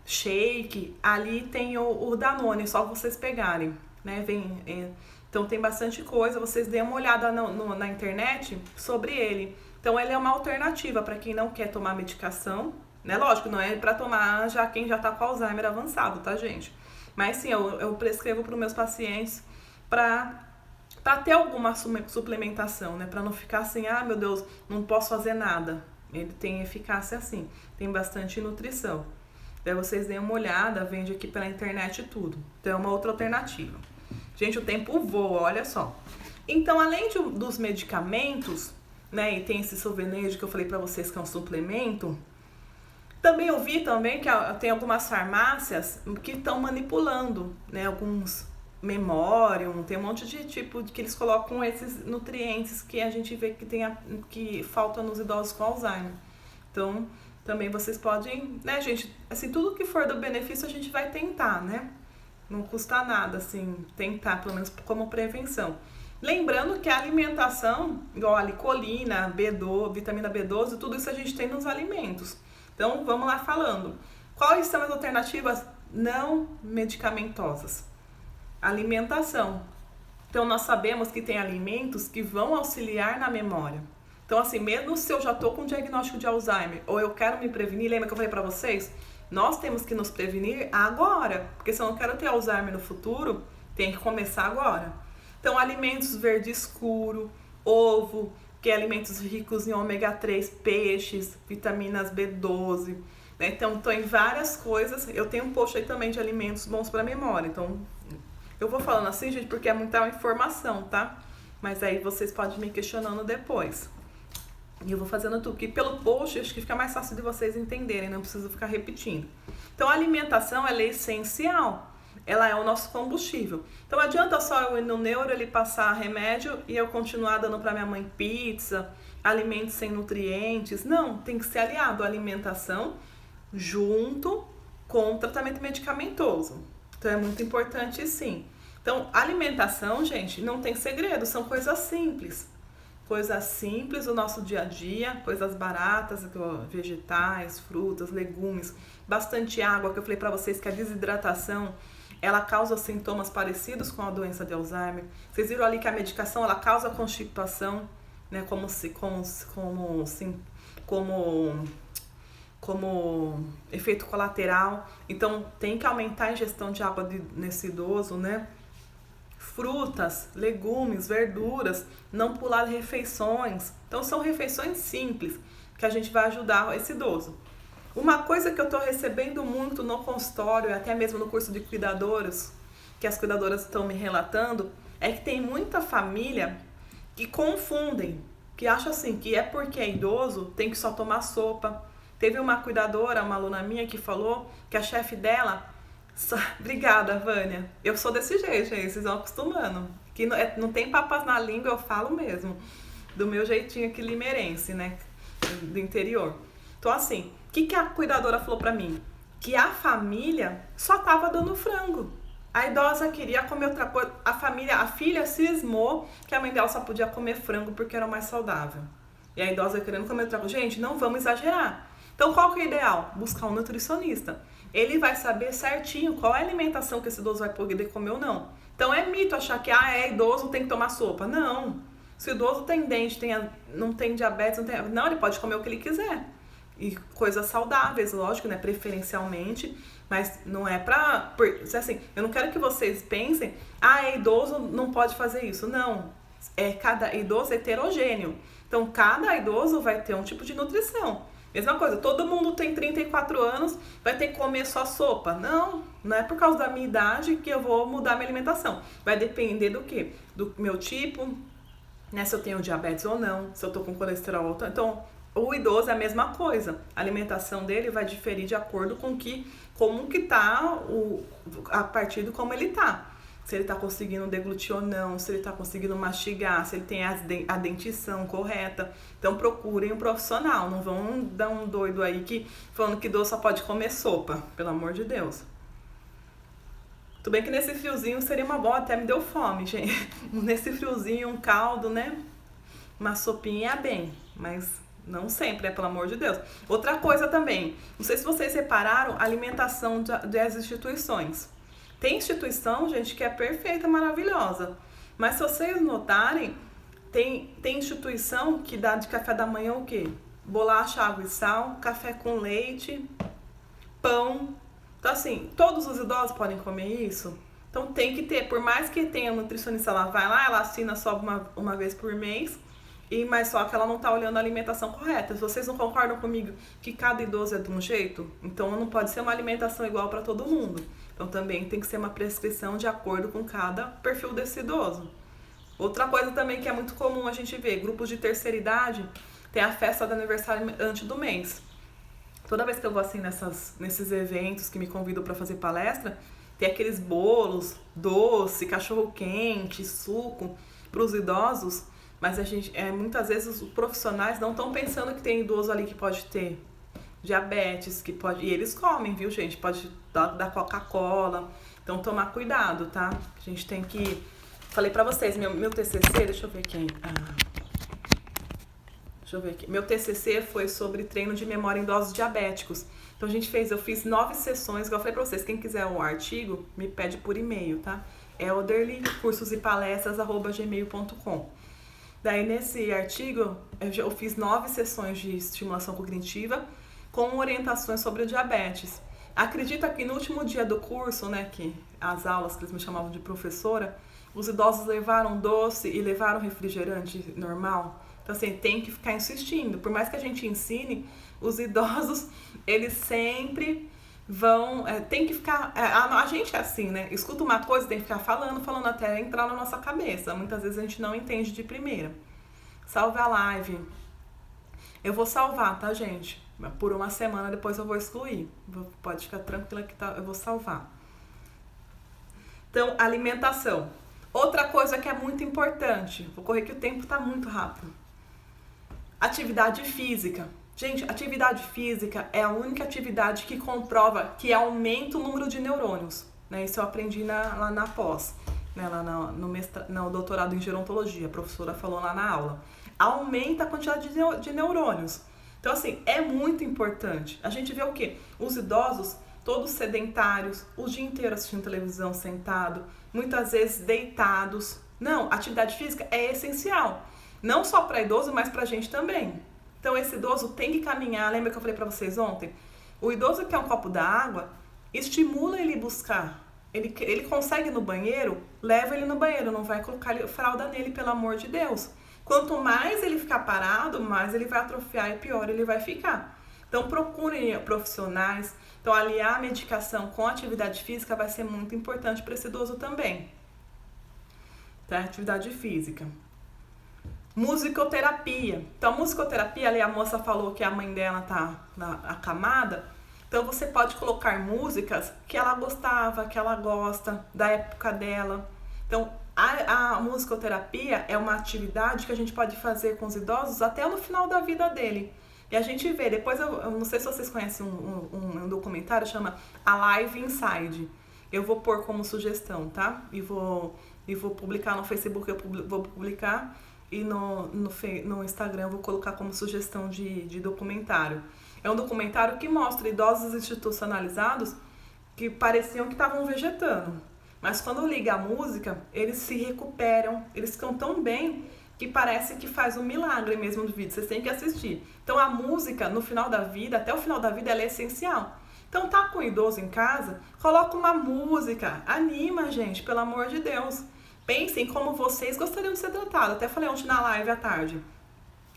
shake, ali tem o Danone, só vocês pegarem, né? Então tem bastante coisa, vocês deem uma olhada na internet sobre ele. Então ele é uma alternativa para quem não quer tomar medicação, né? Lógico, não é para tomar quem já tá com Alzheimer avançado, tá, gente? Mas sim, eu prescrevo para os meus pacientes para ter alguma suplementação, né? Para não ficar assim, ah, meu Deus, não posso fazer nada. Ele tem eficácia assim, tem bastante nutrição. Daí vocês deem uma olhada, vende aqui pela internet e tudo. Então é uma outra alternativa. Gente, o tempo voa, olha só. Então, além dos medicamentos, né, e tem esse Sovenejo que eu falei pra vocês que é um suplemento, também eu vi também que tem algumas farmácias que estão manipulando, né, alguns Memorium, tem um monte de tipo que eles colocam esses nutrientes que a gente vê que faltam nos idosos com Alzheimer. Então, também vocês podem, né, gente, assim, tudo que for do benefício a gente vai tentar, né? Não custa nada, assim, tentar, pelo menos como prevenção. Lembrando que a alimentação, igual a colina, B12, vitamina B12, tudo isso a gente tem nos alimentos. Então, vamos lá falando. Quais são as alternativas não medicamentosas? Alimentação. Então, nós sabemos que tem alimentos que vão auxiliar na memória. Então, assim, mesmo se eu já estou com diagnóstico de Alzheimer ou eu quero me prevenir, lembra que eu falei para vocês? Nós temos que nos prevenir agora, porque se eu não quero ter Alzheimer no futuro, tem que começar agora. Então, alimentos verde escuro, ovo, que é alimentos ricos em ômega 3, peixes, vitaminas B12, né? Então, tem várias coisas. Eu tenho um post aí também de alimentos bons para memória. Então, eu vou falando assim, gente, porque é muita informação, tá? Mas aí vocês podem me questionando depois. E eu vou fazendo tudo, porque pelo post acho que fica mais fácil de vocês entenderem, não preciso ficar repetindo. Então a alimentação ela é essencial, ela é o nosso combustível. Então adianta só eu ir no neuro, ele passar remédio e eu continuar dando para minha mãe pizza, alimentos sem nutrientes. Não, tem que ser aliado a alimentação junto com o tratamento medicamentoso. Então é muito importante sim. Então alimentação, gente, não tem segredo, são coisas simples. Coisas simples do nosso dia a dia, coisas baratas, vegetais, frutas, legumes, bastante água, que eu falei para vocês que a desidratação, ela causa sintomas parecidos com a doença de Alzheimer. Vocês viram ali que a medicação, ela causa constipação, né, como efeito colateral. Então, tem que aumentar a ingestão de água nesse idoso, né? Frutas, legumes, verduras, não pular refeições. Então são refeições simples que a gente vai ajudar esse idoso. Uma coisa que eu estou recebendo muito no consultório, até mesmo no curso de cuidadoras, que as cuidadoras estão me relatando, é que tem muita família que confundem, que acha assim, que é porque é idoso, tem que só tomar sopa. Teve uma cuidadora, uma aluna minha, que falou que a chefe dela... Obrigada, Vânia. Eu sou desse jeito, gente. Vocês vão acostumando. Que não tem papas na língua, eu falo mesmo. Do meu jeitinho aqui limeirense, né? Do interior. Então, assim, o que a cuidadora falou pra mim? Que a família só tava dando frango. A idosa queria comer outra coisa. A filha cismou que a mãe dela só podia comer frango porque era mais saudável. E a idosa querendo comer outra coisa. Gente, não vamos exagerar. Então, qual que é o ideal? Buscar um nutricionista. Ele vai saber certinho qual é a alimentação que esse idoso vai poder comer ou não. Então é mito achar que é idoso, tem que tomar sopa. Não. Se o idoso tem dente, não tem diabetes, não, ele pode comer o que ele quiser. E coisas saudáveis, lógico, né? Preferencialmente. Mas não é pra... Assim, eu não quero que vocês pensem, é idoso, não pode fazer isso. Não. Cada idoso é heterogêneo. Então cada idoso vai ter um tipo de nutrição. Mesma coisa, todo mundo tem 34 anos, vai ter que comer só sopa. Não, não é por causa da minha idade que eu vou mudar minha alimentação. Vai depender do quê? Do meu tipo, né? Se eu tenho diabetes ou não, se eu tô com colesterol alto. Então, o idoso é a mesma coisa. A alimentação dele vai diferir de acordo com como que tá a partir de como ele tá. Se ele tá conseguindo deglutir ou não, se ele tá conseguindo mastigar, se ele tem a dentição correta. Então procurem um profissional, não vão dar um doido aí falando que idoso só pode comer sopa, pelo amor de Deus. Tudo bem que nesse friozinho seria uma boa, até me deu fome, gente. Nesse friozinho, um caldo, né? Uma sopinha é bem, mas não sempre, pelo amor de Deus. Outra coisa também, não sei se vocês repararam, a alimentação das instituições. Tem instituição, gente, que é perfeita, maravilhosa. Mas se vocês notarem, tem instituição que dá de café da manhã o quê? Bolacha, água e sal, café com leite, pão. Então, assim, todos os idosos podem comer isso? Então tem que ter, por mais que tenha nutricionista, ela vai lá, ela assina só uma vez por mês, mas só que ela não tá olhando a alimentação correta. Se vocês não concordam comigo que cada idoso é de um jeito, então não pode ser uma alimentação igual para todo mundo. Então também tem que ser uma prescrição de acordo com cada perfil desse idoso. Outra coisa também que é muito comum a gente ver, grupos de terceira idade, tem a festa do aniversário antes do mês. Toda vez que eu vou assim nesses eventos que me convidam para fazer palestra, tem aqueles bolos, doce, cachorro quente, suco para os idosos, mas muitas vezes os profissionais não estão pensando que tem idoso ali que pode ter diabetes, e eles comem, viu, gente? Pode dar Coca-Cola, então tomar cuidado, tá? A gente tem que... Falei pra vocês, meu TCC, deixa eu ver aqui. Deixa eu ver aqui. Meu TCC foi sobre treino de memória em idosos diabéticos. Então eu fiz 9 sessões, igual eu falei pra vocês, quem quiser o artigo, me pede por e-mail, tá? Elderly, cursosepalestras@gmail.com. Daí nesse artigo, eu fiz 9 sessões de estimulação cognitiva com orientações sobre o diabetes. Acredita que no último dia do curso, né, que as aulas que eles me chamavam de professora, os idosos levaram doce e levaram refrigerante normal. Então, assim, tem que ficar insistindo. Por mais que a gente ensine, os idosos, eles sempre vão... tem que ficar... a gente é assim, né? Escuta uma coisa, tem que ficar falando até entrar na nossa cabeça. Muitas vezes a gente não entende de primeira. Salve a live. Eu vou salvar, tá, gente? Por uma semana, depois eu vou excluir. Pode ficar tranquila que eu vou salvar. Então, alimentação. Outra coisa que é muito importante. Vou correr que o tempo tá muito rápido. Atividade física. Gente, atividade física é a única atividade que comprova que aumenta o número de neurônios. Né? Isso eu aprendi lá na pós, né? Lá no doutorado em gerontologia. A professora falou lá na aula. Aumenta a quantidade de neurônios. Então, assim, é muito importante. A gente vê o quê? Os idosos, todos sedentários, o dia inteiro assistindo televisão sentado, muitas vezes deitados. Não, atividade física é essencial. Não só para idoso, mas para a gente também. Então, esse idoso tem que caminhar. Lembra que eu falei para vocês ontem? O idoso que quer um copo d'água, estimula ele buscar. Ele consegue ir no banheiro, leva ele no banheiro. Não vai colocar fralda nele, pelo amor de Deus. Quanto mais ele ficar parado, mais ele vai atrofiar e pior ele vai ficar. Então, procurem profissionais. Então, aliar a medicação com a atividade física vai ser muito importante para esse idoso também. Tá? Atividade física. Musicoterapia. Então, musicoterapia, ali a moça falou que a mãe dela tá acamada. Então, você pode colocar músicas que ela gostava, que ela gosta, da época dela. Então, a musicoterapia é uma atividade que a gente pode fazer com os idosos até no final da vida dele. E a gente vê, depois eu não sei se vocês conhecem um documentário, chama Alive Inside. Eu vou pôr como sugestão, tá? E vou publicar no Facebook, vou publicar, e no Instagram eu vou colocar como sugestão de documentário. É um documentário que mostra idosos institucionalizados que pareciam que estavam vegetando. Mas quando liga a música, eles se recuperam, eles ficam tão bem que parece que faz um milagre mesmo no vídeo. Vocês têm que assistir. Então a música, no final da vida, até o final da vida, ela é essencial. Então tá com o idoso em casa, coloca uma música, anima, gente, pelo amor de Deus. Pensem como vocês gostariam de ser tratados. Até falei ontem na live à tarde.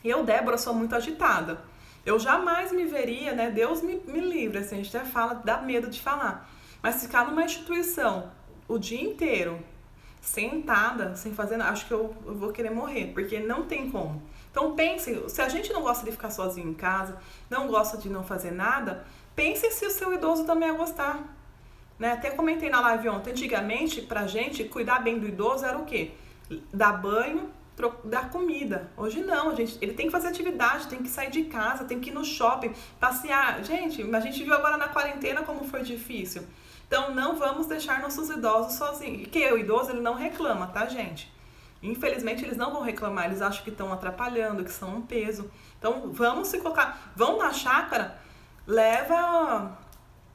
Eu, Débora, sou muito agitada. Eu jamais me veria, né? Deus me livre, assim, a gente até fala, dá medo de falar. Mas ficar numa instituição o dia inteiro, sentada, sem fazer nada, acho que eu vou querer morrer, porque não tem como. Então pensem, se a gente não gosta de ficar sozinho em casa, não gosta de não fazer nada, pensem se o seu idoso também ia gostar. Né? Até comentei na live ontem, antigamente, pra gente, cuidar bem do idoso era o quê? Dar banho, dar comida. Hoje não, ele tem que fazer atividade, tem que sair de casa, tem que ir no shopping, passear. Gente, a gente viu agora na quarentena como foi difícil. Então não vamos deixar nossos idosos sozinhos. Porque o idoso, ele não reclama, tá, gente? Infelizmente eles não vão reclamar, eles acham que estão atrapalhando, que são um peso. Então vamos se colocar, vão na chácara, leva...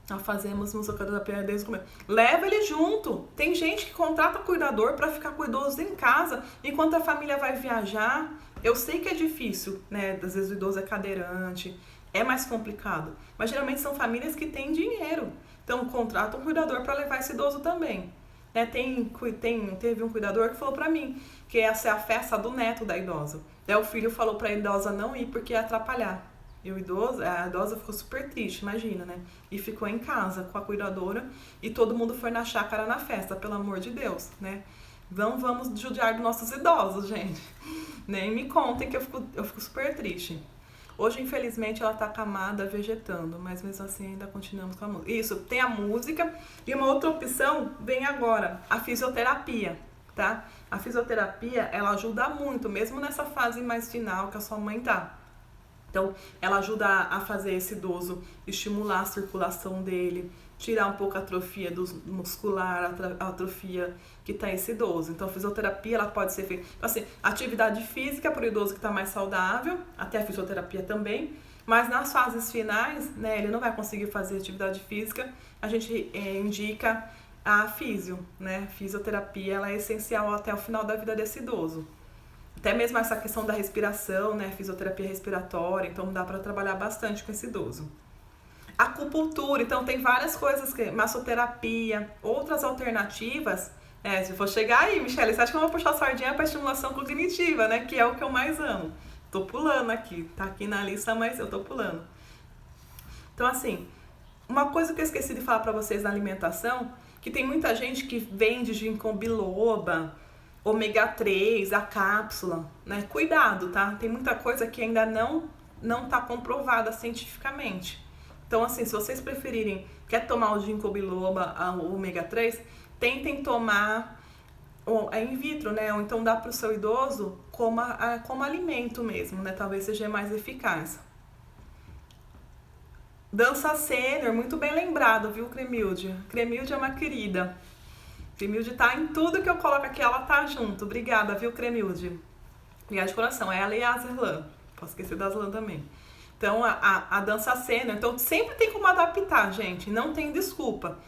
Nós fazemos musocada da pena desde o começo. Leva ele junto. Tem gente que contrata cuidador para ficar com o idoso em casa enquanto a família vai viajar. Eu sei que é difícil, né? Às vezes o idoso é cadeirante, é mais complicado. Mas geralmente são famílias que têm dinheiro. Então contratam um cuidador para levar esse idoso também. Né? Teve um cuidador que falou para mim que essa é a festa do neto da idosa. Daí o filho falou para a idosa não ir porque ia atrapalhar. E a idosa ficou super triste, imagina, né? E ficou em casa com a cuidadora e todo mundo foi na chácara na festa, pelo amor de Deus, né? Não vamos judiar dos nossos idosos, gente. Nem me contem que eu fico super triste. Hoje, infelizmente, ela tá acamada, vegetando, mas mesmo assim ainda continuamos com a música. Isso, tem a música e uma outra opção vem agora, a fisioterapia, tá? A fisioterapia, ela ajuda muito, mesmo nessa fase mais final que a sua mãe tá. Então, ela ajuda a fazer esse idoso estimular a circulação dele, tirar um pouco a atrofia muscular, a atrofia que está esse idoso. Então, a fisioterapia ela pode ser feita, assim, atividade física para o idoso que está mais saudável, até a fisioterapia também, mas nas fases finais, né, ele não vai conseguir fazer atividade física, a gente indica a físio, né? Fisioterapia ela é essencial até o final da vida desse idoso. Até mesmo essa questão da respiração, né? Fisioterapia respiratória, então dá para trabalhar bastante com esse idoso. Acupuntura, então tem várias coisas, massoterapia, outras alternativas. Se for chegar aí, Michele, você acha que eu vou puxar a sardinha para estimulação cognitiva, né? Que é o que eu mais amo. Tô pulando aqui, tá aqui na lista, mas eu tô pulando. Então, assim, uma coisa que eu esqueci de falar para vocês na alimentação, que tem muita gente que vende ginkgo biloba, ômega 3, a cápsula, né? Cuidado, tá? Tem muita coisa que ainda não tá comprovada cientificamente. Então, assim, se vocês preferirem, quer tomar o ginkgo biloba, o ômega 3, tentem tomar in vitro, né? Ou então dá para o seu idoso como alimento mesmo, né? Talvez seja mais eficaz. Dança sênior, muito bem lembrado, viu, Cremilde? Cremilde é uma querida. Cremilde tá em tudo que eu coloco aqui, ela tá junto. Obrigada, viu, Cremilde? Obrigada de coração. Ela e a Aslan. Posso esquecer da Aslan também. Então, a dança sênior. Então, sempre tem como adaptar, gente. Não tem desculpa.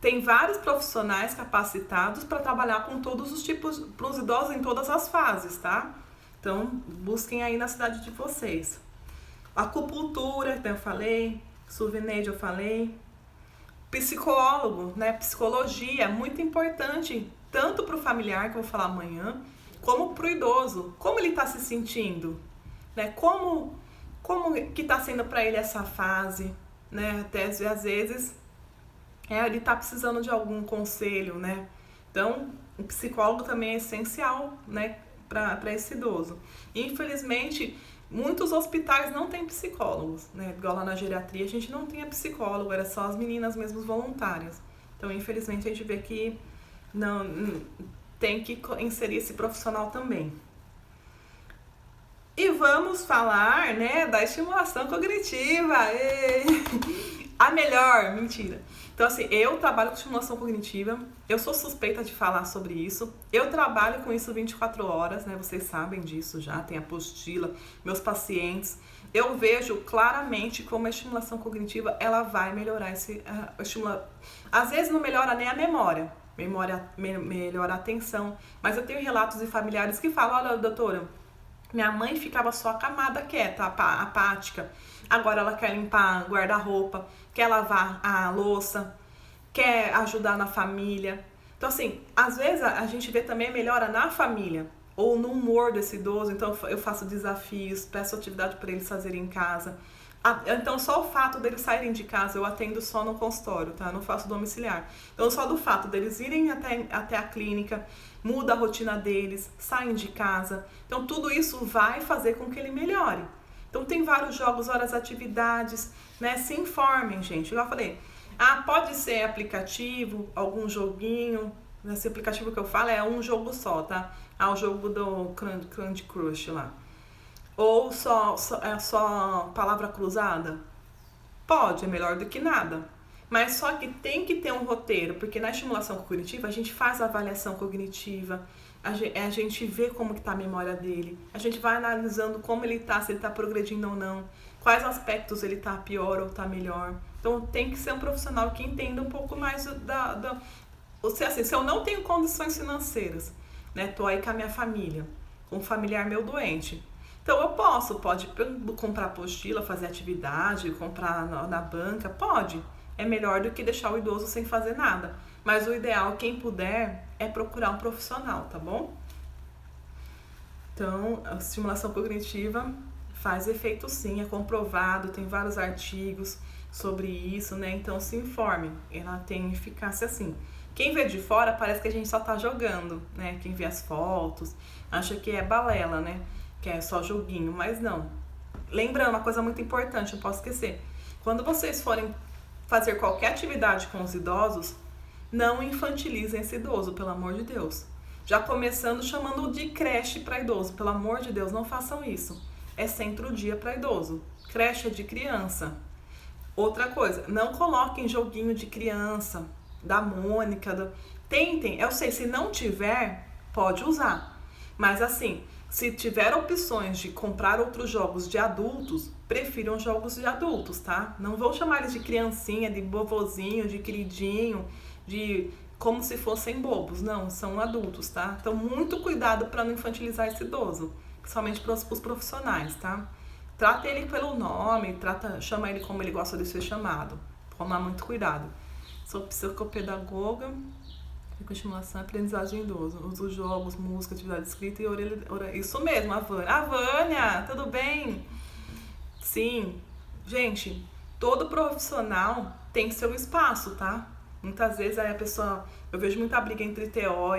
Tem vários profissionais capacitados para trabalhar com todos os tipos, para os idosos em todas as fases, tá? Então, busquem aí na cidade de vocês. Acupuntura, que eu falei. Suveneide, eu falei. Psicólogo, né? Psicologia, muito importante, tanto para o familiar, que eu vou falar amanhã, como para o idoso. Como ele está se sentindo, né? Como que está sendo para ele essa fase, né? Até às vezes ele está precisando de algum conselho, né? Então, o psicólogo também é essencial, né? Para esse idoso. Infelizmente, muitos hospitais não têm psicólogos, né? Igual lá na geriatria a gente não tinha psicólogo, era só as meninas mesmo voluntárias. Então, infelizmente, a gente vê que não tem que inserir esse profissional também. E vamos falar, né, da estimulação cognitiva. A melhor, mentira. Então, assim, eu trabalho com estimulação cognitiva, eu sou suspeita de falar sobre isso, eu trabalho com isso 24 horas, né, vocês sabem disso já, tem apostila, meus pacientes, eu vejo claramente como a estimulação cognitiva, ela vai melhorar às vezes não melhora nem a memória melhora a atenção, mas eu tenho relatos de familiares que falam, olha, doutora, minha mãe ficava só acamada, quieta, apática. Agora ela quer limpar guarda-roupa, quer lavar a louça, quer ajudar na família. Então, assim, às vezes a gente vê também melhora na família ou no humor desse idoso. Então, eu faço desafios, peço atividade para eles fazerem em casa. Então, só o fato deles saírem de casa, eu atendo só no consultório, tá? Não faço domiciliar. Então, só do fato deles irem até a clínica, muda a rotina deles, saem de casa. Então, tudo isso vai fazer com que ele melhore. Então, tem vários jogos, várias atividades, né? Se informem, gente. Eu já falei, pode ser aplicativo, algum joguinho. Esse aplicativo que eu falo é um jogo só, tá? O jogo do Candy Crush lá. Ou só palavra cruzada? Pode, é melhor do que nada. Mas só que tem que ter um roteiro, porque na estimulação cognitiva a gente faz a avaliação cognitiva, a gente vê como que tá a memória dele, a gente vai analisando como ele tá, se ele tá progredindo ou não, quais aspectos ele tá pior ou tá melhor. Então tem que ser um profissional que entenda um pouco mais se eu não tenho condições financeiras, né, tô aí com a minha família, com um familiar meu doente, então eu pode comprar apostila, fazer atividade, comprar na banca, pode. É melhor do que deixar o idoso sem fazer nada. Mas o ideal, quem puder, é procurar um profissional, tá bom? Então, a estimulação cognitiva faz efeito sim, é comprovado, tem vários artigos sobre isso, né? Então se informe, ela tem eficácia sim. Quem vê de fora parece que a gente só tá jogando, né? Quem vê as fotos acha que é balela, né? Que é só joguinho, mas não. Lembrando, uma coisa muito importante, não posso esquecer. Quando vocês forem fazer qualquer atividade com os idosos, não infantilizem esse idoso, pelo amor de Deus. Já começando chamando de creche para idoso, pelo amor de Deus, não façam isso. É centro-dia para idoso. Creche é de criança. Outra coisa, não coloquem joguinho de criança, da Mônica, tentem, eu sei, se não tiver, pode usar. Mas assim, se tiver opções de comprar outros jogos de adultos, prefiram jogos de adultos, tá? Não vou chamar eles de criancinha, de bovozinho, de queridinho, de como se fossem bobos. Não, são adultos, tá? Então, muito cuidado para não infantilizar esse idoso, principalmente para os profissionais, tá? Trata ele pelo nome, chama ele como ele gosta de ser chamado. Tomar muito cuidado. Sou psicopedagoga, com estimulação e aprendizagem idoso. Uso jogos, música, atividade escrita e orelha. Isso mesmo, a Vânia. A Vânia, tudo bem? Sim. Gente, todo profissional tem seu espaço, tá? Muitas vezes aí a pessoa... Eu vejo muita briga entre TO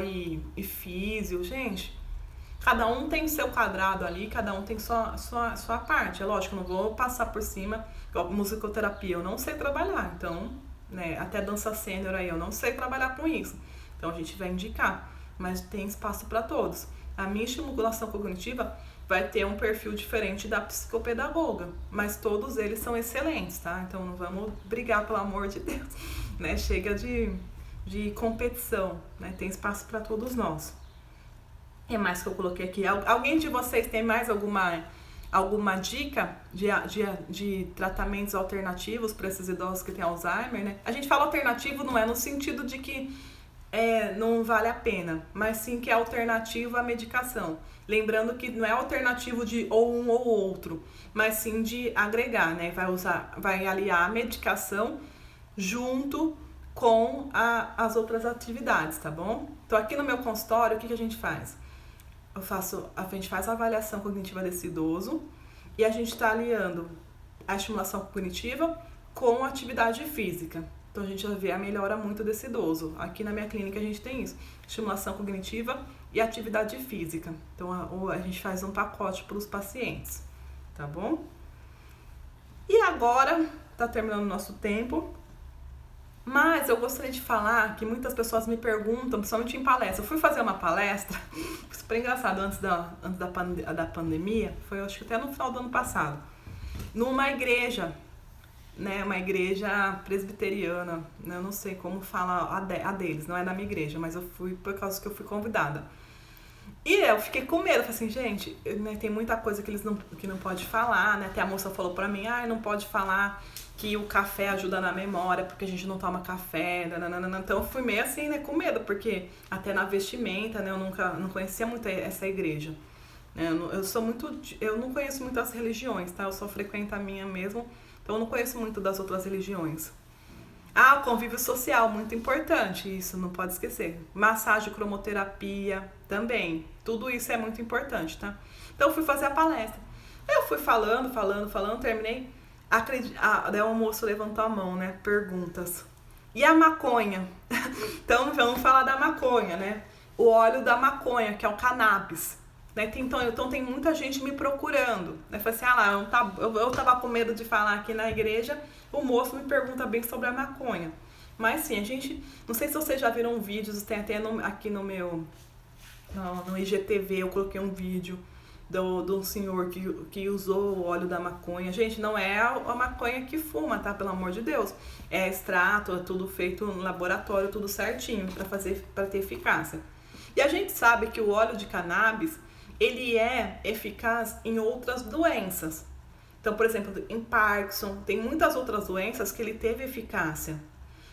e físio. Gente, cada um tem seu quadrado ali, cada um tem sua parte. É lógico, eu não vou passar por cima. Musicoterapia eu não sei trabalhar, então... né, até dança sênior aí, eu não sei trabalhar com isso. Então a gente vai indicar, mas tem espaço para todos. A minha estimulação cognitiva vai ter um perfil diferente da psicopedagoga, mas todos eles são excelentes, tá? Então não vamos brigar, pelo amor de Deus, né? Chega de competição, né? Tem espaço para todos nós. É mais que eu coloquei aqui. Alguém de vocês tem mais alguma dica de tratamentos alternativos para esses idosos que têm Alzheimer, né? A gente fala alternativo não é no sentido de que não vale a pena, mas sim que é alternativo à medicação. Lembrando que não é alternativo de ou um ou outro, mas sim de agregar, né? Vai aliar a medicação junto com as outras atividades, tá bom? Então aqui no meu consultório, o que a gente faz? A gente faz a avaliação cognitiva desse idoso e a gente está aliando a estimulação cognitiva com a atividade física. Então a gente já vê a melhora muito desse idoso. Aqui na minha clínica a gente tem isso, estimulação cognitiva e atividade física. Então a gente faz um pacote para os pacientes, tá bom? E agora, tá terminando o nosso tempo, mas eu gostaria de falar que muitas pessoas me perguntam, principalmente em palestra. Eu fui fazer uma palestra, super engraçado, antes da pandemia, foi acho que até no final do ano passado, numa igreja, né, uma igreja presbiteriana, né, eu não sei como fala a deles, não é da minha igreja, mas eu fui por causa que eu fui convidada. E eu fiquei com medo, falei assim, gente, né, tem muita coisa que não pode falar, né, até a moça falou pra mim, não pode falar que o café ajuda na memória, porque a gente não toma café, nananana. Então eu fui meio assim, né, com medo, porque até na vestimenta, né, eu não conhecia muito essa igreja. Eu não conheço muito as religiões, tá, eu só frequento a minha mesmo, então eu não conheço muito das outras religiões. O convívio social, muito importante, isso não pode esquecer. Massagem, cromoterapia, também. Tudo isso é muito importante, tá? Então eu fui fazer a palestra. Eu fui falando, terminei. Daí o moço levantou a mão, né? Perguntas. E a maconha? Então vamos falar da maconha, né? O óleo da maconha, que é o cannabis. Né? Então tem muita gente me procurando. Né? Falei assim, eu tava com medo de falar aqui na igreja, o moço me pergunta bem sobre a maconha. Mas sim, não sei se vocês já viram vídeos, tem até aqui no IGTV, eu coloquei um vídeo de um senhor que usou o óleo da maconha. Gente, não é a maconha que fuma, tá? Pelo amor de Deus. É extrato, é tudo feito no laboratório, tudo certinho para ter eficácia. E a gente sabe que o óleo de cannabis, ele é eficaz em outras doenças. Então, por exemplo, em Parkinson, tem muitas outras doenças que ele teve eficácia.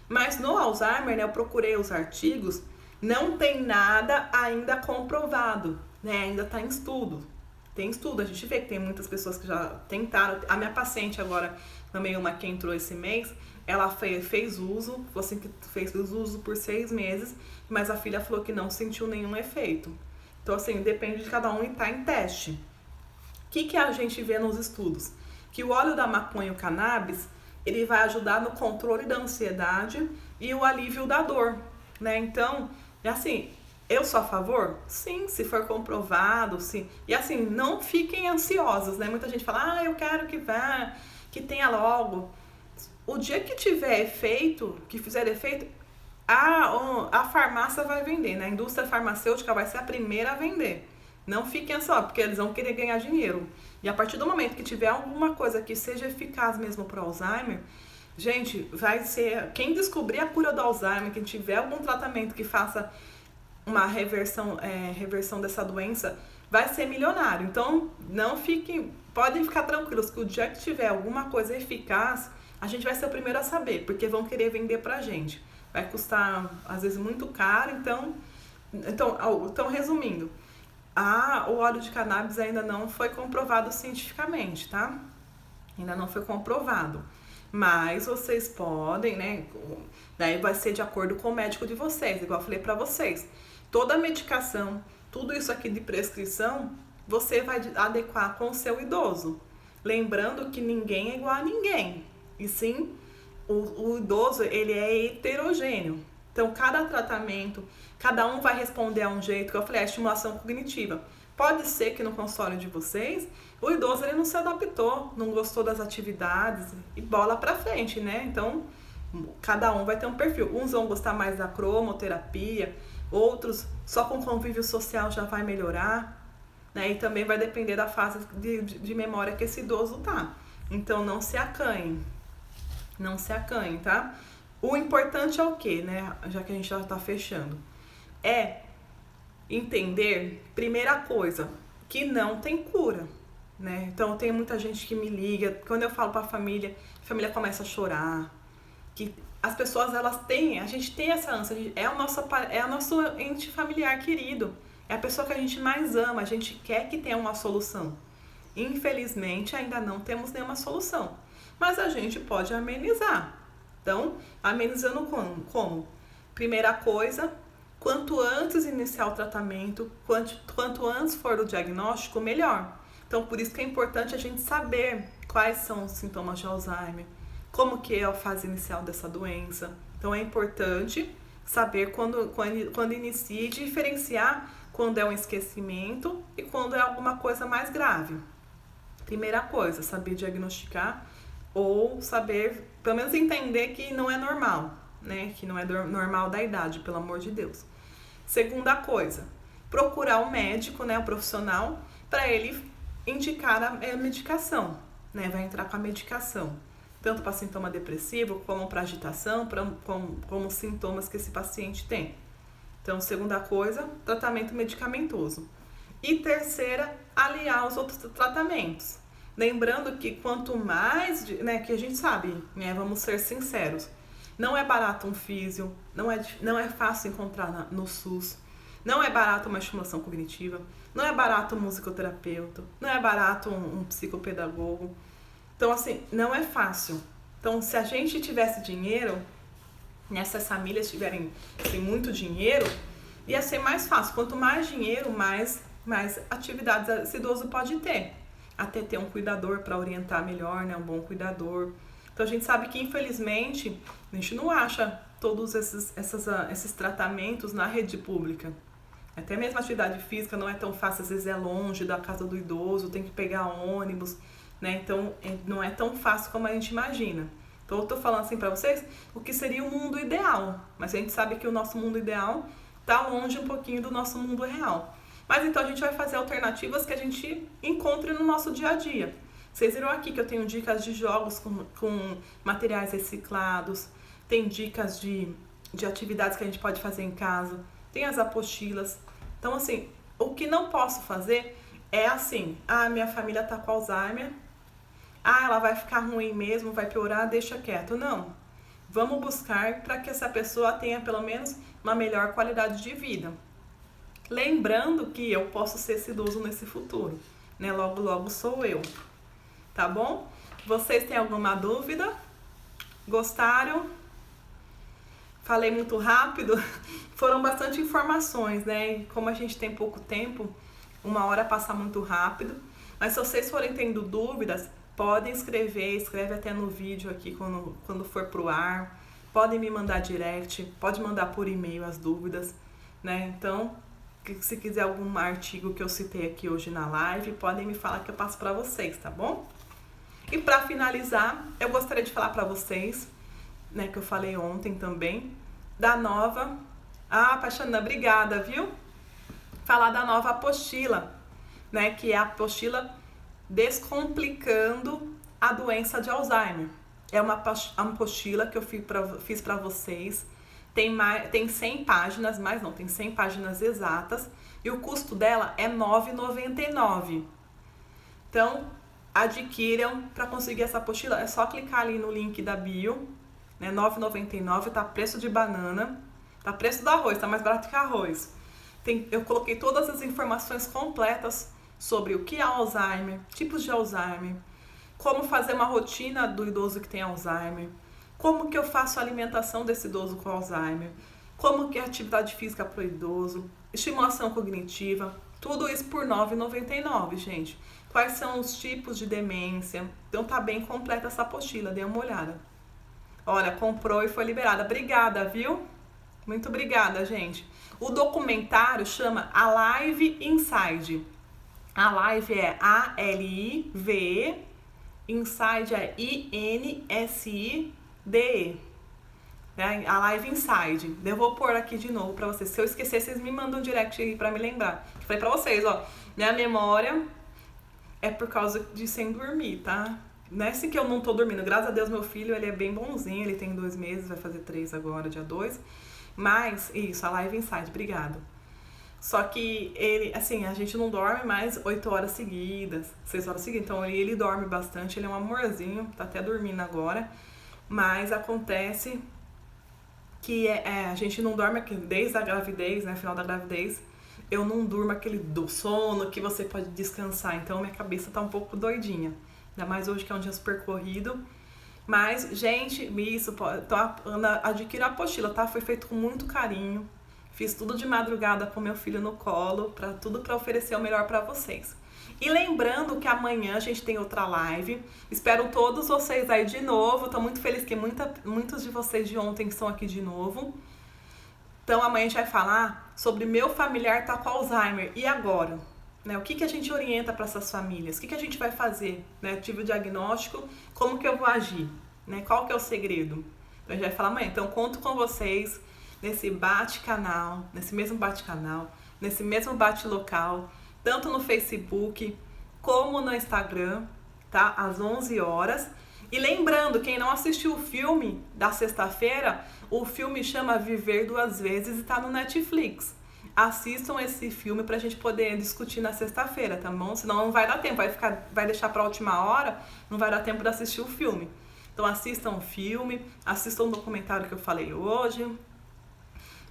Mas no Alzheimer, né, eu procurei os artigos, não tem nada ainda comprovado, né? Ainda está em estudo. Tem estudo, a gente vê que tem muitas pessoas que já tentaram. A minha paciente agora, também uma que entrou esse mês, ela fez uso, falou assim que fez uso por 6 meses, mas a filha falou que não sentiu nenhum efeito. Então, assim, depende de cada um e tá em teste. O que a gente vê nos estudos? Que o óleo da maconha e o cannabis, ele vai ajudar no controle da ansiedade e o alívio da dor, né? Então, assim, eu sou a favor? Sim, se for comprovado, sim. E assim, não fiquem ansiosos, né? Muita gente fala, eu quero que vá, que tenha logo. O dia que tiver efeito, que fizer efeito, a farmácia vai vender, né? A indústria farmacêutica vai ser a primeira a vender. Não fiquem só, porque eles vão querer ganhar dinheiro. E a partir do momento que tiver alguma coisa que seja eficaz mesmo para o Alzheimer, gente, vai ser... Quem descobrir a cura do Alzheimer, quem tiver algum tratamento que faça uma reversão dessa doença, vai ser milionário. Então, podem ficar tranquilos que o dia que tiver alguma coisa eficaz, a gente vai ser o primeiro a saber, porque vão querer vender pra gente. Vai custar, às vezes, muito caro, então resumindo, o óleo de cannabis ainda não foi comprovado cientificamente, tá? Ainda não foi comprovado. Mas vocês podem, né? Daí vai ser de acordo com o médico de vocês, igual eu falei pra vocês. Toda a medicação, tudo isso aqui de prescrição, você vai adequar com o seu idoso. Lembrando que ninguém é igual a ninguém. E sim, o idoso, ele é heterogêneo. Então, cada tratamento, cada um vai responder a um jeito, que eu falei, a estimulação cognitiva. Pode ser que no consultório de vocês, o idoso ele não se adaptou, não gostou das atividades e bola pra frente, né? Então, cada um vai ter um perfil. Uns vão gostar mais da cromoterapia, outros só com convívio social já vai melhorar, né? E também vai depender da fase de memória que esse idoso tá. Então, não se acanhem. Não se acanhem, tá? O importante é o quê, né? Já que a gente já tá fechando. É entender, primeira coisa, que não tem cura, né? Então, tem muita gente que me liga, quando eu falo pra família, a família começa a chorar, que as pessoas, a gente tem essa ânsia, é o nosso ente familiar querido, é a pessoa que a gente mais ama, a gente quer que tenha uma solução. Infelizmente, ainda não temos nenhuma solução, mas a gente pode amenizar. Então, amenizando como? Primeira coisa, quanto antes iniciar o tratamento, quanto antes for o diagnóstico, melhor. Então, por isso que é importante a gente saber quais são os sintomas de Alzheimer, como que é a fase inicial dessa doença. Então, é importante saber quando inicia e diferenciar quando é um esquecimento e quando é alguma coisa mais grave. Primeira coisa, saber diagnosticar ou saber, pelo menos entender que não é normal, né? Que não é normal da idade, pelo amor de Deus. Segunda coisa, procurar um médico, né, um profissional, para ele indicar a medicação, né? Vai entrar com a medicação, tanto para sintoma depressivo, como para agitação, como sintomas que esse paciente tem. Então, segunda coisa, tratamento medicamentoso. E terceira, aliar os outros tratamentos. Lembrando que quanto mais, né, que a gente sabe, né, vamos ser sinceros, não é barato um físio, não é fácil encontrar no SUS, não é barato uma estimulação cognitiva, não é barato um musicoterapeuta, não é barato um psicopedagogo. Então, assim, não é fácil. Então, se a gente tivesse dinheiro, né, se as famílias tiverem muito dinheiro, ia ser mais fácil. Quanto mais dinheiro, mais atividades esse idoso pode ter. até ter um cuidador para orientar melhor, né? Um bom cuidador. Então a gente sabe que, infelizmente, a gente não acha todos esses tratamentos na rede pública. Até mesmo a atividade física não é tão fácil, às vezes é longe da casa do idoso, tem que pegar ônibus, né? Então não é tão fácil como a gente imagina. Então eu tô falando assim pra vocês o que seria o mundo ideal, mas a gente sabe que o nosso mundo ideal tá longe um pouquinho do nosso mundo real. Mas então a gente vai fazer alternativas que a gente encontre no nosso dia a dia. Vocês viram aqui que eu tenho dicas de jogos com materiais reciclados, tem dicas de atividades que a gente pode fazer em casa, tem as apostilas. Então, assim, o que não posso fazer é assim, minha família tá com Alzheimer, ela vai ficar ruim mesmo, vai piorar, deixa quieto. Não, vamos buscar para que essa pessoa tenha pelo menos uma melhor qualidade de vida. Lembrando que eu posso ser esse idoso nesse futuro, né? Logo, logo sou eu. Tá bom? Vocês têm alguma dúvida? Gostaram? Falei muito rápido? Foram bastante informações, né? E como a gente tem pouco tempo, 1 hora passa muito rápido. Mas se vocês forem tendo dúvidas, podem escreve até no vídeo aqui quando for pro ar. Podem me mandar direct, pode mandar por e-mail as dúvidas, né? Então, se quiser algum artigo que eu citei aqui hoje na live, podem me falar que eu passo para vocês, tá bom? E para finalizar, eu gostaria de falar para vocês, né, que eu falei ontem também, da nova... Paixana, obrigada, viu? Falar da nova apostila, né, que é a apostila Descomplicando a Doença de Alzheimer. É uma apostila que eu fiz para vocês. Tem 100 páginas, mas não, tem 100 páginas exatas. E o custo dela é R$ 9,99. Então, adquiram para conseguir essa apostila. É só clicar ali no link da bio, né? R$ 9,99, tá preço de banana. Tá preço do arroz, tá mais barato que arroz. Eu coloquei todas as informações completas sobre o que é Alzheimer, tipos de Alzheimer, como fazer uma rotina do idoso que tem Alzheimer, como que eu faço a alimentação desse idoso com Alzheimer, como que é a atividade física para o idoso, estimulação cognitiva, tudo isso por R$ 9,99, gente. Quais são os tipos de demência? Então tá bem completa essa apostila, dê uma olhada. Olha, comprou e foi liberada. Obrigada, viu? Muito obrigada, gente. O documentário chama Alive Inside. A Live é A-L-I-V-E, Inside é I-N-S-I-D-E. Né? A Live Inside. Eu vou pôr aqui de novo pra vocês. Se eu esquecer, vocês me mandam um direct aí pra me lembrar. Eu falei pra vocês, ó, minha memória é por causa de sem dormir, tá? Não é assim que eu não tô dormindo. Graças a Deus, meu filho, ele é bem bonzinho. Ele tem 2 meses, vai fazer 3 agora, dia 2. Mas, isso, a Live Inside, obrigado. Só que ele, assim, a gente não dorme mais 8 horas seguidas, 6 horas seguidas. Então ele dorme bastante, ele é um amorzinho, tá até dormindo agora. Mas acontece que a gente não dorme desde a gravidez, né, final da gravidez. Eu não durmo aquele do sono que você pode descansar. Então minha cabeça tá um pouco doidinha. Ainda mais hoje que é um dia super corrido. Mas, gente, isso, adquira a apostila, tá? Foi feito com muito carinho. Fiz tudo de madrugada com meu filho no colo, tudo para oferecer o melhor para vocês. E lembrando que amanhã a gente tem outra live. Espero todos vocês aí de novo. Tô muito feliz que muitos de vocês de ontem estão aqui de novo. Então amanhã a gente vai falar sobre meu familiar tá com Alzheimer. E agora? Né? O que a gente orienta para essas famílias? O que a gente vai fazer? Né? Tive o diagnóstico, como que eu vou agir? Né? Qual que é o segredo? Então a gente vai falar amanhã. Então conto com vocês nesse bate-canal, nesse mesmo bate-local, tanto no Facebook como no Instagram, tá? Às 11 horas. E lembrando, quem não assistiu o filme da sexta-feira, o filme chama Viver Duas Vezes e tá no Netflix. Assistam esse filme pra gente poder discutir na sexta-feira, tá bom? Senão não vai dar tempo, vai deixar pra última hora, não vai dar tempo de assistir o filme. Então assistam o filme, assistam o documentário que eu falei hoje,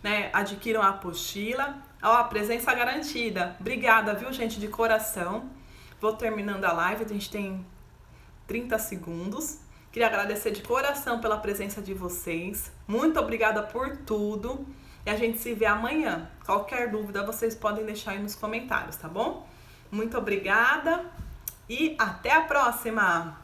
né? Adquiram a apostila. Ó, presença garantida. Obrigada, viu, gente, de coração. Vou terminando a live, a gente tem 30 segundos. Queria agradecer de coração pela presença de vocês. Muito obrigada por tudo. E a gente se vê amanhã. Qualquer dúvida vocês podem deixar aí nos comentários, tá bom? Muito obrigada e até a próxima!